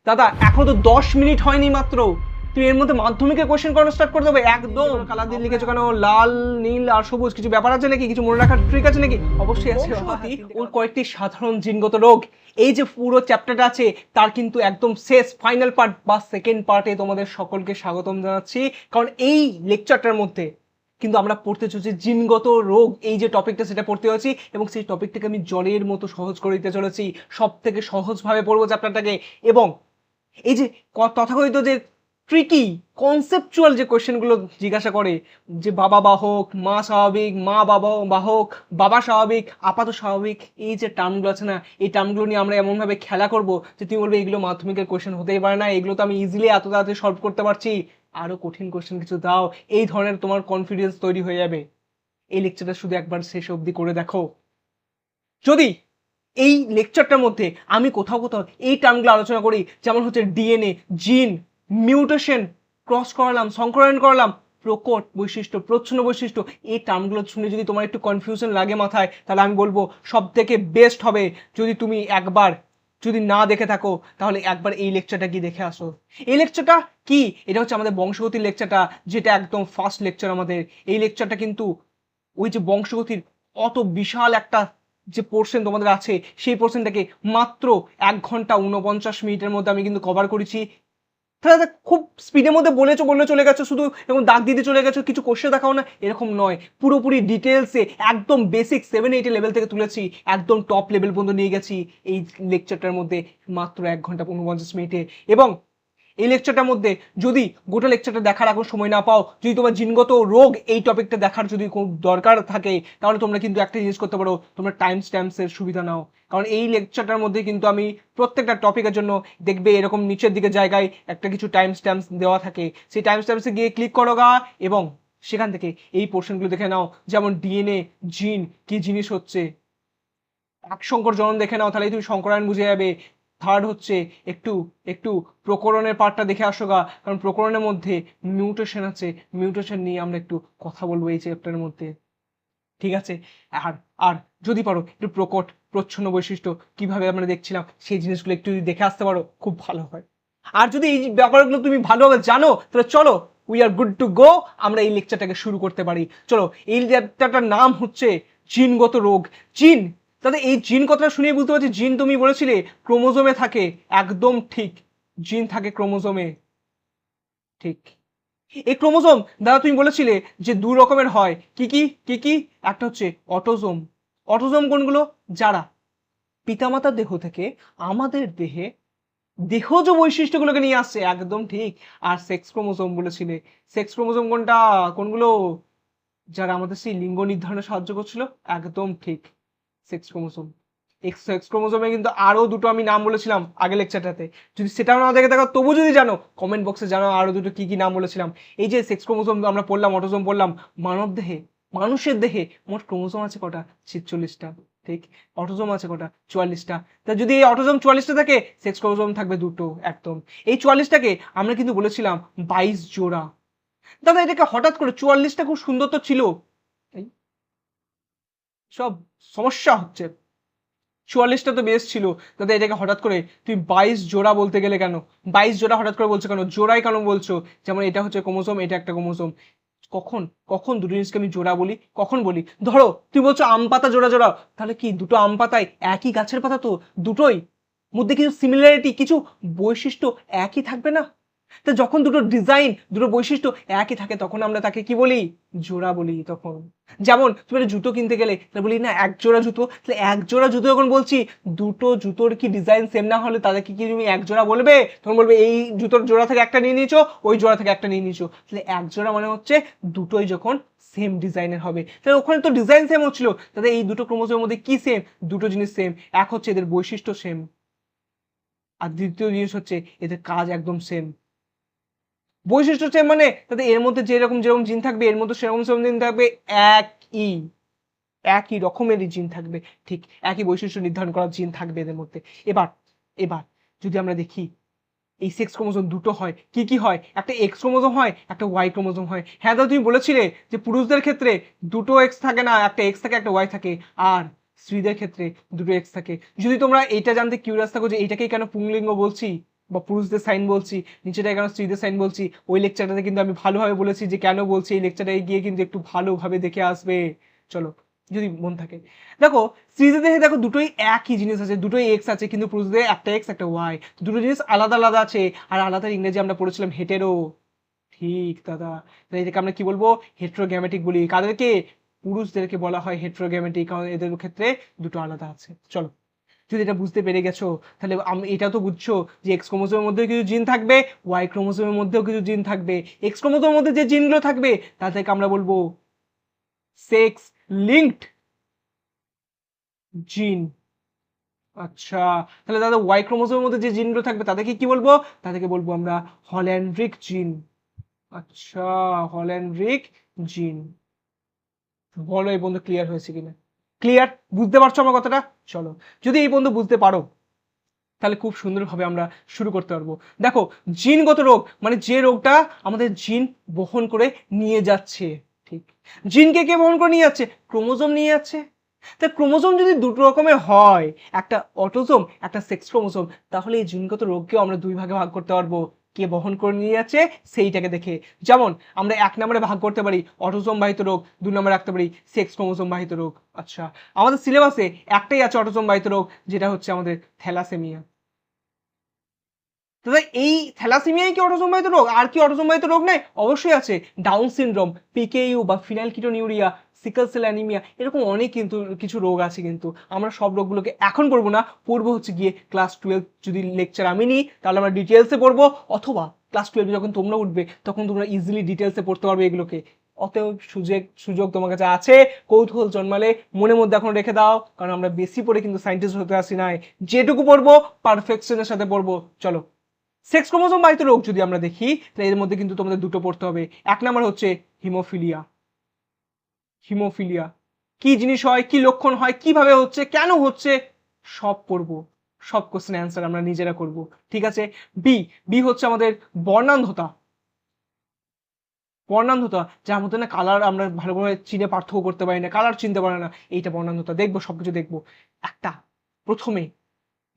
দাদা এখন তো 10 মিনিট হয়নি মাত্র, তুই এর মধ্যে মাধ্যমিকের কোশ্চেন করানো স্টার্ট করে দেবে একদম। কালার দিয়ে লিখেছো কেন? লাল, নীল আর সবুজ, কিছু ব্যাপার আছে নাকি? কিছু মনে রাখার ট্রিক আছে নাকি? অবশ্যই আছে। ওর কয়েকটি সাধারণ জিনগত রোগ, এই যে পুরো চ্যাপ্টারটা আছে তার কিন্তু একদম শেষ ফাইনাল পার্ট বা সেকেন্ড পার্টে তোমাদের সকলকে স্বাগতম জানাচ্ছি। কারণ এই লেকচারটার মধ্যে কিন্তু আমরা পড়তে চলেছি জিনগত রোগ, এই যে টপিকটা সেটা পড়তে হচ্ছি, এবং সেই টপিকটাকে আমি জলের মতো সহজ করে দিতে চলেছি। সব থেকে সহজভাবে পড়বো চ্যাপ্টারটাকে। এবং এই যে তথাকথিত যে ট্রিকি কনসেপচুয়াল যে কোয়েশ্চেনগুলো জিজ্ঞাসা করে, যে বাবা বাহক, মা স্বাভাবিক, মা বাবা বাহক, বাবা স্বাভাবিক, আপাত স্বাভাবিক, এই যে টার্মগুলো আছে না, এই টার্মগুলো নিয়ে আমরা এমনভাবে খেলা করব যে তুমি বলবে এগুলো মাধ্যমিকের কোয়েশ্চেন হতেই পারে না, এগুলো তো আমি ইজিলি এত তাড়াতাড়ি সলভ করতে পারছি, আরও কঠিন কোয়েশ্চেন কিছু দাও। এই ধরনের তোমার কনফিডেন্স তৈরি হয়ে যাবে। এই লেকচারটা শুধু একবার শেষ অবধি করে দেখো। যদি এই লেকচারটার মধ্যে আমি কোথাও কোথাও এই টার্মগুলো আলোচনা করি, যেমন হচ্ছে ডিএনএ, জিন, মিউটেশন, ক্রস করালাম, সংকরায়ন করালাম, প্রকট বৈশিষ্ট্য, প্রচ্ছন্ন বৈশিষ্ট্য, এই টার্মগুলো শুনে যদি তোমার একটু কনফিউশন লাগে মাথায়, তাহলে আমি বলবো সব থেকে বেস্ট হবে যদি তুমি একবার, যদি না দেখে থাকো তাহলে একবার এই লেকচারটা কি দেখে আসো। এই লেকচারটা কি? এটা হচ্ছে আমাদের বংশগতির লেকচারটা, যেটা একদম ফার্স্ট লেকচার আমাদের। এই লেকচারটা কিন্তু ওই যে বংশগতির অত বিশাল একটা যে পোর্শন তোমাদের আছে, সেই পোর্শনটাকে মাত্র 1 ঘন্টা 49 মিনিটের মধ্যে আমি কিন্তু কভার করেছি। তাহলে খুব স্পিডের মধ্যে বলে চলে গেছো শুধু, এবং দাগ দিতে চলে গেছো, কিছু কোশ্চেন দেখাও না, এরকম নয়। পুরোপুরি ডিটেলসে একদম বেসিক 7-8 লেভেল থেকে তুলেছি, একদম টপ লেভেল পর্যন্ত নিয়ে গেছি এই লেকচারটার মধ্যে মাত্র 1 ঘন্টা 49 মিনিটে। এবং এই লেকচারটার মধ্যে যদি গোটা লেকচারটা দেখার এখন সময় না পাও, যদি তোমার জিনগত রোগ এই টপিকটা দেখার যদি খুব দরকার থাকে, তাহলে তোমরা কিন্তু একটা জিনিস করতে পারো, তোমরা টাইম স্ট্যাম্পসের সুবিধা নাও। কারণ এই লেকচারটার মধ্যে কিন্তু আমি প্রত্যেকটা টপিকের জন্য দেখবে এরকম নিচের দিকে জায়গায় একটা কিছু টাইম স্ট্যাম্পস দেওয়া থাকে, সেই টাইম স্ট্যাম্পসে গিয়ে ক্লিক করো গা, এবং সেখান থেকে এই পোর্শনগুলো দেখে নাও। যেমন ডিএনএ, জিন কি জিনিস হচ্ছে, এক সংকর জনন দেখে নাও, তাহলে তুমি সংকরায়ন বুঝে যাবে। থার্ড হচ্ছে একটু একটু প্রকরণের পার্টটা দেখে আসো গা, কারণ প্রকরণের মধ্যে মিউটেশন আছে, মিউটেশন নিয়ে আমরা একটু কথা বলবো এই চ্যাপ্টারের মধ্যে, ঠিক আছে? আর আর যদি পারো একটু প্রকট প্রচ্ছন্ন বৈশিষ্ট্য কিভাবে আমরা দেখছিলাম, সেই জিনিসগুলো একটু যদি দেখে আসতে পারো খুব ভালো হয়। আর যদি এই ব্যাপারগুলো তুমি ভালোভাবে জানো, তাহলে চলো we are good to go, আমরা এই লেকচারটাকে শুরু করতে পারি। চলো, এই লেকচারটার নাম হচ্ছে জিনগত রোগ। জিন, তাহলে এই জিন কথাটা শুনিয়ে বুঝতে পারছি, জিন তুমি বলেছিলে ক্রোমোজোমে থাকে, একদম ঠিক, জিন থাকে ক্রোমোজোমে, ঠিক। এই ক্রোমোজোম দাদা তুমি বলেছিলে যে 2 রকমের হয়, কি কি কি কি? একটা হচ্ছে অটোজোম। অটোজোম কোনগুলো? যারা পিতামাতার দেহ থেকে আমাদের দেহে দেহজ বৈশিষ্ট্যগুলোকে নিয়ে আসছে, একদম ঠিক। আর সেক্স ক্রোমোজোম বলেছিলে, সেক্স ক্রোমোজোম কোনটা, কোনগুলো? যারা আমাদের সেই লিঙ্গ নির্ধারণে সাহায্য করছিল, একদম ঠিক, সেক্স ক্রোমোজোম। সেক্স ক্রোমোজোমে কিন্তু আরো দুটো আমি নাম বলেছিলাম আগের লেকচারটাতে, যদি সেটাও না দেখে থাকো তবু যদি জানো কমেন্ট বক্সে জানো আরো দুটো কি কি নাম বলেছিলাম। এই যে সেক্স ক্রোমোজোম আমরা পড়লাম, অটোজোম পড়লাম। মানব দেহে, মানুষের দেহে মোট ক্রোমোজোম আছে কটা? 46টা, ঠিক। অটোজোম আছে কটা? 44টা। তা যদি এই অটোজোম 44টা থাকে, সেক্স ক্রোমোজোম থাকবে দুটো, একদম। এই 44টাকে আমরা কিন্তু বলেছিলাম 22 জোড়া। দাদা এটাকে হঠাৎ করে 44টা খুব সুন্দর তো ছিল, সব সমস্যা হচ্ছে। 44টা তো বেশ ছিল দাদা, এটাকে হঠাৎ করে তুই 22 জোড়া বলতে গেলে কেন? 22 জোড়া হঠাৎ করে বলছো কেন? জোড়াই কেন বলছো? যেমন এটা হচ্ছে ক্রোমোজোম, এটা একটা ক্রোমোজোম। কখন কখন দুটো জিনিসকে আমি জোড়া বলি, কখন বলি? ধরো তুই বলছো আম পাতা জোড়া জোড়া, তাহলে কি দুটো আম পাতায় একই গাছের পাতা তো, দুটোই মধ্যে কিছু সিমিলারিটি, কিছু বৈশিষ্ট্য একই থাকবে না? তো যখন দুটো ডিজাইন, দুটো বৈশিষ্ট্য একই থাকে, তখন আমরা তাকে কি বলি? জোড়া বলি তখন। যেমন তুমি একটা জুতো কিনতে গেলে তাহলে বলি না 1 জোড়া জুতো, তাহলে 1 জোড়া জুতো যখন বলছি, দুটো জুতোর কি ডিজাইন সেম না হলে তাদেরকে কি তুমি 1 জোড়া বলবে? তখন বলবে এই জুতোর জোড়া থেকে একটা নিয়ে নিয়েছো, ওই জোড়া থেকে একটা নিয়ে নিয়েছো। তাহলে 1 জোড়া মানে হচ্ছে দুটোই যখন সেম ডিজাইনের হবে, তাহলে ওখানে তো ডিজাইন সেম হচ্ছিল, তাহলে এই দুটো ক্রোমোজোমের মধ্যে কি সেম? দুটো জিনিস সেম। এক হচ্ছে এদের বৈশিষ্ট্য সেম, আর দ্বিতীয় জিনিস হচ্ছে এদের কাজ একদম সেম। বৈশিষ্ট্য সেম মানে তাতে এর মধ্যে যেরকম যেরকম জিন থাকবে, এর মধ্যে সেরকম সেরকম জিন থাকবে, একই একই রকমেরই জিন থাকবে, ঠিক একই বৈশিষ্ট্য নির্ধারণ করার জিন থাকবে এদের মধ্যে। এবার এবার যদি আমরা দেখি এই সেক্স ক্রোমোজোম দুটো হয়, কি কি হয়? একটা এক্স ক্রোমোজোম হয়, একটা ওয়াই ক্রোমোজোম হয়। হ্যাঁ দাদা তুমি বলেছিলে যে পুরুষদের ক্ষেত্রে দুটো এক্স থাকে না, একটা এক্স থাকে একটা ওয়াই থাকে, আর স্ত্রীদের ক্ষেত্রে দুটো এক্স থাকে। যদি তোমরা এইটা জানতে কিউরিয়াস থাকো যে এইটাকেই কেন পুংলিঙ্গ বলছি, বা পুরুষদের সাইন বলছি, নিচেটা কেন স্ত্রীদের সাইন বলছি, ওই লেকচারটাতে কিন্তু আমি ভালোভাবে বলেছি যে কেন বলছি, এই লেকচারে গিয়ে কিন্তু একটু ভালোভাবে দেখে আসবে। চলো যদি মন থাকে। দেখো স্ত্রীদের দেহে দেখো দুটোই একই জিনিস আছে, দুটোই এক্স আছে, কিন্তু পুরুষদের একটা এক্স একটা ওয়াই, দুটো জিনিস আলাদা আলাদা আছে। আর আলাদা ইংরেজি আমরা পড়েছিলাম হেটেরো। ঠিক দাদা, তাই এটাকে আমরা কি বলবো? হেট্রোগ্যামেটিক বলি। কাদেরকে? পুরুষদেরকে বলা হয় হেট্রোগ্যামেটিক, কারণ এদের ক্ষেত্রে দুটো আলাদা আছে। চলো যদি এটা বুঝতে পেরে গেছো, তাহলে এটা তো বুঝছো যে এক্স ক্রোমোসোমের মধ্যেও কিছু জিন থাকবে, ওয়াই ক্রোমোসোমের মধ্যেও কিছু জিন থাকবে। এক্স ক্রোমোসোমের মধ্যে যে জিনগুলো থাকবে তাদেরকে আমরা বলবো সেক্স লিঙ্কড জিন। আচ্ছা, তাহলে দাদা ওয়াই ক্রোমোসোমের মধ্যে যে জিনগুলো থাকবে তাদেরকে কি বলবো? তাদেরকে বলবো আমরা হল্যান্ড্রিক জিন। আচ্ছা, হল্যান্ড্রিক জিন। বলো এই বন্ধু ক্লিয়ার হয়েছে কিনা? ক্লিয়ার? বুঝতে পারছো আমার কথাটা? চলো যদি এই বন্ধু বুঝতে পারো, তাহলে খুব সুন্দরভাবে আমরা শুরু করতে পারবো। দেখো জিনগত রোগ মানে যে রোগটা আমাদের জিন বহন করে নিয়ে যাচ্ছে। ঠিক, জিনকে কে বহন করে নিয়ে যাচ্ছে? ক্রোমোজোম নিয়ে যাচ্ছে। তা ক্রোমোজোম যদি দুটো রকমের হয়, একটা অটোজোম একটা সেক্স ক্রোমোজোম, তাহলে এই জিনগত রোগকেও আমরা দুই ভাগে ভাগ করতে পারবো। কে বহন করে নিয়ে যাচ্ছে সেইটাকে দেখে। যেমন আমরা এক নম্বরে ভাগ করতে পারি অটোজোম বাহিত রোগ, দুই নম্বরে রাখতে পারি সেক্স ক্রোমোজোম বাহিত রোগ। আচ্ছা, আমাদের সিলেবাসে একটাই আছে অটোজোম বাহিত রোগ, যেটা হচ্ছে আমাদের থ্যালাসেমিয়া। দাদা এই থ্যালাসেমিয়াই কি অটোজোম বাহিত রোগ? আর কি অটোজোম বাহিত রোগ নেই? অবশ্যই আছে। ডাউন সিনড্রোম, পিকেইউ বা ফিনাইলকিটোনিউরিয়া, সিকল সেল অ্যানিমিয়া, এরকম অনেক কিন্তু কিছু রোগ আছে। কিন্তু আমরা সব রোগগুলোকে এখন পড়বো না, পড়বো হচ্ছে গিয়ে ক্লাস 12 যদি লেকচার আমি নিই তাহলে আমরা ডিটেলসে পড়বো, অথবা ক্লাস 12 যখন তোমরা উঠবে তখন তোমরা ইজিলি ডিটেলসে পড়তে পারবে এগুলোকে। অতএব সুযোগ তোমার কাছে আছে, কৌতূহল জন্মালে মনের মধ্যে এখন রেখে দাও, কারণ আমরা বেশি পড়ে কিন্তু সায়েন্টিস্ট হতে আসি নাই। যেটুকু পড়বো পারফেকশনের সাথে পড়বো। চলো সেক্স ক্রোমোজোম বাহিত রোগ যদি আমরা দেখি, তাহলে এর মধ্যে কিন্তু তোমাদের দুটো পড়তে হবে। এক নম্বর হচ্ছে হিমোফিলিয়া। হিমোফিলিয়া কি জিনিস হয়, কি লক্ষণ হয়, কিভাবে হচ্ছে, কেন হচ্ছে, সব পড়বো। সব কোশ্চেন অ্যান্সার আমরা নিজেরা করব। ঠিক আছে। বি, বি হচ্ছে আমাদের বর্ণান্ধতা। বর্ণান্ধতা, যার মধ্যে না কালার আমরা ভালোভাবে চিনে পার্থক্য করতে পারি না, কালার চিনতে পারে না, এইটা বর্ণান্ধতা। দেখবো সবকিছু দেখবো। একটা প্রথমে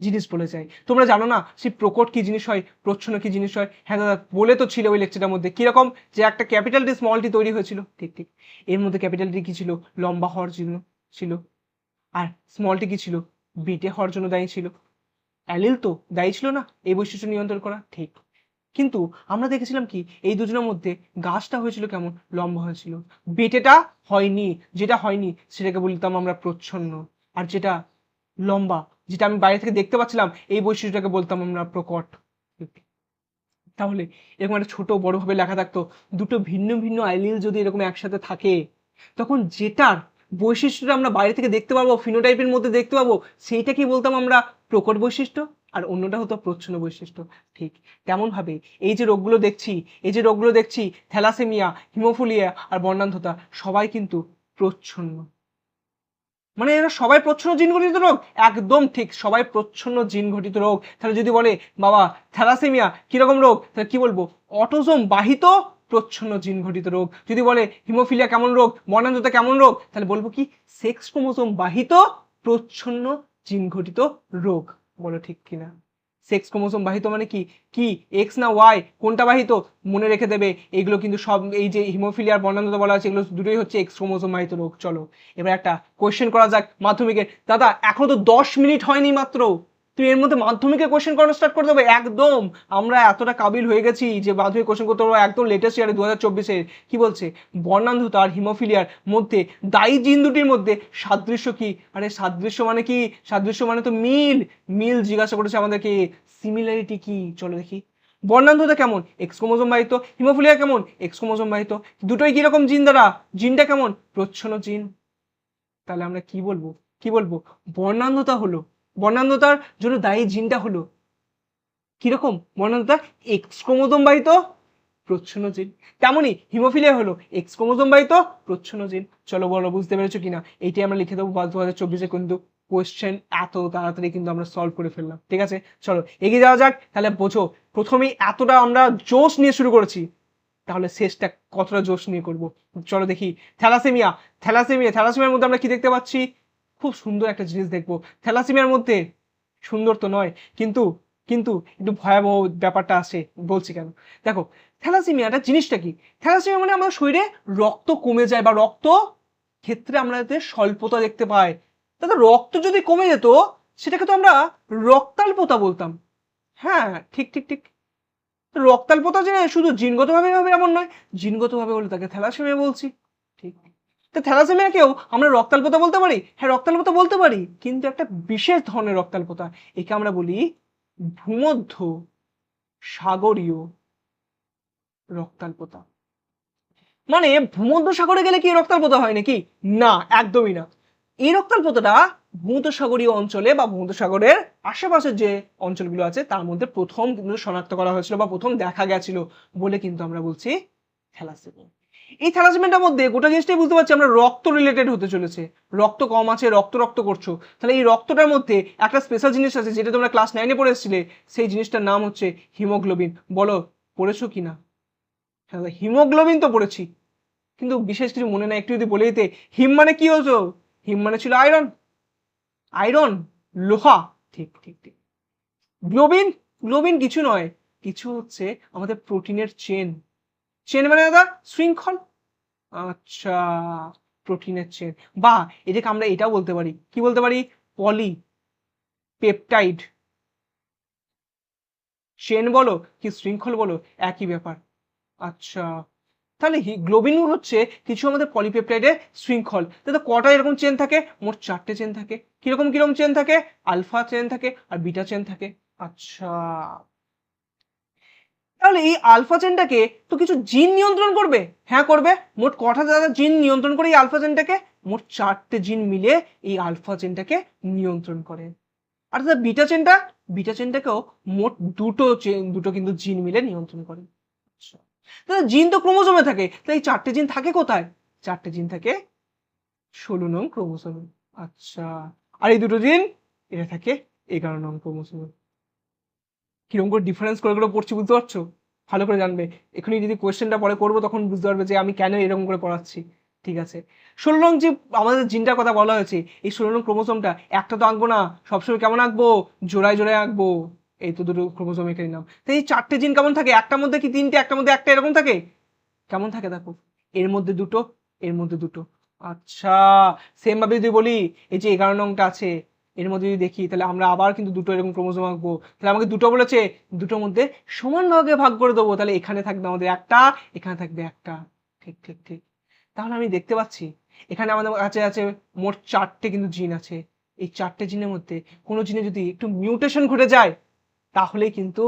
জিনিস বলে যায়, তোমরা জানো না সেই প্রকট কি জিনিস হয়, প্রচ্ছন্ন কি জিনিস হয়? হ্যাঁ দাদা বলে তো ছিল ওই লেকচারের মধ্যে। কিরকম? যে একটা ক্যাপিটাল ডি স্মল টি তৈরি হয়েছিল। ঠিক ঠিক, এর মধ্যে ক্যাপিটাল ডি কি ছিল? লম্বা হওয়ার জন্য ছিল। আর স্মল টি কি ছিল? বেটে হওয়ার জন্য দায়ী ছিল। অ্যালিল তো দায়ী ছিল না এই বৈশিষ্ট্য নিয়ন্ত্রণ করা। ঠিক, কিন্তু আমরা দেখেছিলাম কি এই দুজনের মধ্যে গাছটা হয়েছিল কেমন? লম্বা হয়েছিল। বেটেটা হয়নি, যেটা হয়নি সেটাকে বলতাম আমরা প্রচ্ছন্ন। আর যেটা লম্বা, যেটা আমি বাইরে থেকে দেখতে পাচ্ছিলাম, এই বৈশিষ্ট্যটাকে বলতাম আমরা প্রকট। তাহলে এরকম একটা ছোট বড় ভাবে লেখা থাকতো, দুটো ভিন্ন ভিন্ন আইলিল যদি এরকম একসাথে থাকে, তখন যেটার বৈশিষ্ট্যটা আমরা বাইরে থেকে দেখতে পাবো, ফিনোটাইপের মধ্যে দেখতে পাবো, সেইটাকেই বলতাম আমরা প্রকট বৈশিষ্ট্য, আর অন্যটা হতো প্রচ্ছন্ন বৈশিষ্ট্য। ঠিক তেমন ভাবে এই যে রোগগুলো দেখছি, এই যে রোগগুলো দেখছি, থ্যালাসেমিয়া, হিমোফিলিয়া আর বর্ণান্ধতা, সবাই কিন্তু প্রচ্ছন্ন। মানে এরা সবাই প্রচ্ছন্ন জিন ঘটিত রোগ? একদম ঠিক, সবাই প্রচ্ছন্ন জিন ঘটিত রোগ। তাহলে যদি বলে বাবা থ্যালাসেমিয়া কিরকম রোগ, তাহলে কি বলবো? অটোজোম বাহিত প্রচ্ছন্ন জিন ঘটিত রোগ। যদি বলে হিমোফিলিয়া কেমন রোগ, বর্ণান্ধতা কেমন রোগ, তাহলে বলবো কি? সেক্স ক্রোমোজোম বাহিত প্রচ্ছন্ন জিন ঘটিত রোগ। বলো ঠিক কিনা? সেক্স ক্রোমোজোম বাহিত মানে কি? কি এক্স না ওয়াই, কোনটা বাহিত? মনে রেখে দেবে এগুলো কিন্তু সব, এই যে হিমোফিলিয়া আর বর্ণান্ধতা বলা আছে, এগুলো দুটোই হচ্ছে এক্স ক্রোমোজোম বাহিত রোগ। চলো এবার একটা কোয়েশ্চেন করা যাক মাধ্যমিকের। দাদা এখনো তো 10 মিনিট হয়নি মাত্র, তুই এর মধ্যে মাধ্যমিকের কোয়েশ্চেন করানো স্টার্ট করে দেবে? একদম আমরা এতটা কাবিল হয়ে গেছি যে মাধ্যমিক কোয়েশ্চেন করতে পারবো একদম লেটেস্ট ইয়ারে 2024-এর। কি বলছে? বর্ণান্ধতা আর হিমোফিলিয়ার মধ্যে দায়ী জিন দুটির মধ্যে সাদৃশ্য কি? আরে সাদৃশ্য মানে কি? সাদৃশ্য মানে তো মিল। মিল জিজ্ঞাসা করেছে আমাদেরকে, সিমিলারিটি কি? চলো দেখি। বর্ণান্ধতা কেমন? এক্স ক্রোমোজোম বাহিত। হিমোফিলিয়া কেমন? এক্স ক্রোমোজোম বাহিত। দুটোই কিরকম জিন দ্বারা? জিনটা কেমন? প্রচ্ছন্ন জিন। তাহলে আমরা কি বলবো? কি বলবো? বর্ণান্ধতা হলো, বর্ণান্ধতার জন্য দায়ী জিনটা হলো কিরকম? বর্ণান্ধতা এক্স ক্রোমোজোম বাহিত প্রচ্ছন্ন জিন। তেমনই হিমোফিলিয়া হলো এক্স ক্রোমোজোম বাহিত প্রচ্ছন্ন জিন। চলো বলো বুঝতে পেরেছো কিনা? এইটাই আমরা লিখে দেবো 2024-এ, কিন্তু কোয়েশ্চেন এত তাড়াতাড়ি কিন্তু আমরা সলভ করে ফেললাম। ঠিক আছে, চলো এগিয়ে যাওয়া যাক। তাহলে বোঝো প্রথমেই এতটা আমরা জোশ নিয়ে শুরু করেছি, তাহলে শেষটা কতটা জোশ নিয়ে করব। চলো দেখি। থ্যালাসেমিয়া, থ্যালাসেমিয়ার মধ্যে আমরা কি দেখতে পাচ্ছি? খুব সুন্দর একটা জিনিস দেখবো। থ্যালাসেমিয়ার মধ্যে সুন্দর তো নয়, কিন্তু কিন্তু একটু ভয়াবহ ব্যাপারটা আসে, বলছি কেন। দেখো, থ্যালাসেমিয়াটা জিনিসটা কি? থ্যালাসেমিয়া মানে আমাদের শরীরে রক্ত কমে যায় বা রক্ত ক্ষেত্রে আমরা এতে স্বল্পতা দেখতে পাই। তাতে রক্ত যদি কমে যেত সেটাকে তো আমরা রক্তাল্পতা বলতাম। হ্যাঁ, ঠিক ঠিক ঠিক। রক্তাল্পতা যে শুধু জিনগতভাবে হবে এমন নয়, জিনগতভাবে হলে তাকে থ্যালাসেমিয়া বলছি। ঠিক। তো থ্যালাসেমিয়াকেও আমরা রক্তাল্পতা বলতে পারি, হ্যাঁ রক্তাল্পতা বলতে পারি, কিন্তু একটা বিশেষ ধরনের রক্তাল্পতা। একে আমরা বলি ভূমধ্য সাগরীয় রক্তাল্পতা। মানে ভূমধ্য সাগরে গেলে কি রক্তাল্পতা হয় নাকি? না, একদমই না। এই রক্তাল্পতাটা ভূমধ্যসাগরীয় অঞ্চলে বা ভূমধ্যসাগরের আশেপাশের যে অঞ্চলগুলো আছে তার মধ্যে প্রথম কিন্তু শনাক্ত করা হয়েছিল বা প্রথম দেখা গেছিল বলে কিন্তু আমরা বলছি থ্যালাসেমিয়া। এই থ্যালাসেমিয়াটার মধ্যে গোটা জিনিসটাই বুঝতে পারছি আমরা রক্ত রিলেটেড হতে চলেছে। রক্ত কম আছে, রক্ত রক্ত করছো, তাহলে এই রক্তটার মধ্যে একটা স্পেশাল জিনিস আছে যেটা তোমরা ক্লাস 9-এ পড়ে এসেছিলে, সেই জিনিসটার নাম হচ্ছে হিমোগ্লোবিন। বলো পড়েছো কিনা? হ্যাঁ, হিমোগ্লোবিন তো পড়েছি, কিন্তু বিশেষ কিছু মনে নাই, একটু যদি বলে দিতে। হিম মানে কি হতো? হিম মানে ছিল আয়রন। আয়রন, লোহা। ঠিক ঠিক ঠিক। গ্লোবিন, গ্লোবিন কিছু নয়, কিছু হচ্ছে আমাদের প্রোটিনের চেন। চেন মানে দাদা শৃঙ্খল। আচ্ছা, প্রোটিনের চেন, বা এটাকে আমরা এটাও বলতে পারি, কি বলতে পারি? পলি পেপটাইড। চেন বলো কি শৃঙ্খল বলো, একই ব্যাপার। আচ্ছা, তাহলে গ্লোবিন হচ্ছে কিছু আমাদের পলিপেপটাইডের শৃঙ্খল। তাহলে কটা এরকম চেন থাকে? মোট 4টে চেন থাকে। কিরকম কিরকম চেন থাকে? আলফা চেন থাকে আর বিটা চেন থাকে। আচ্ছা, তাহলে এই আলফা চেনটাকে তো কিছু জিন নিয়ন্ত্রণ করবে। হ্যাঁ করবে। মোট কটা দাদা জিন নিয়ন্ত্রণ করে এই আলফা চেনটাকে? মোট 4টে জিন মিলে এই আলফা চেনটাকে নিয়ন্ত্রণ করে। আর দাদা বিটা চেনটা, বিটা চেনটাকেও মোট দুটো কিন্তু জিন মিলে নিয়ন্ত্রণ করে। আচ্ছা, দাদা জিন তো ক্রোমোজোমে থাকে, তাই এই 4টে জিন থাকে কোথায়? 4টে জিন থাকে 16 নং ক্রোমোজোমে। আচ্ছা, আর এই দুটো জিন এটা থাকে 11 নং ক্রোমোজোমে। কিরকম করে ডিফারেন্স করে করে পড়ছি বুঝতে পারছো? ভালো করে জানবে। এখনই যদি কোয়েশ্চেনটা পরে করবো তখন বুঝতে পারবে যে আমি কেন এরকম করে পড়াচ্ছি। ঠিক আছে, 16 নং যে আমাদের জিনটার কথা বলা হয়েছে, এই 16 নং ক্রোমোজোমটা একটা তো আঁকবো না, সবসময় কেমন আঁকবো? জোড়ায় জোড়ায় আঁকবো। এই তো দুটো ক্রোমোজোম এখানে নাম। তাই এই 4টে জিন কেমন থাকে? একটার মধ্যে কি 3টে, একটার মধ্যে একটা, এরকম থাকে। কেমন থাকে দেখো, এর মধ্যে দুটো, এর মধ্যে দুটো। আচ্ছা, সেম ভাবে যদি বলি এই যে 11 নংটা আছে, এর মধ্যে যদি দেখি তাহলে আমরা আবার কিন্তু দুটো এরকম ক্রোমোজোম আঁকবো। তাহলে আমাকে দুটো বলেছে, দুটোর মধ্যে সমান ভাগে ভাগ করে দেবো। তাহলে এখানে থাকবে আমাদের একটা, এখানে থাকবে একটা। ঠিক ঠিক ঠিক। তাহলে আমি দেখতে পাচ্ছি এখানে আমাদের কাছে আছে মোট 4টে কিন্তু জিন আছে। এই 4টে জিনের মধ্যে কোনো জিনে যদি একটু মিউটেশন ঘটে যায় তাহলেই কিন্তু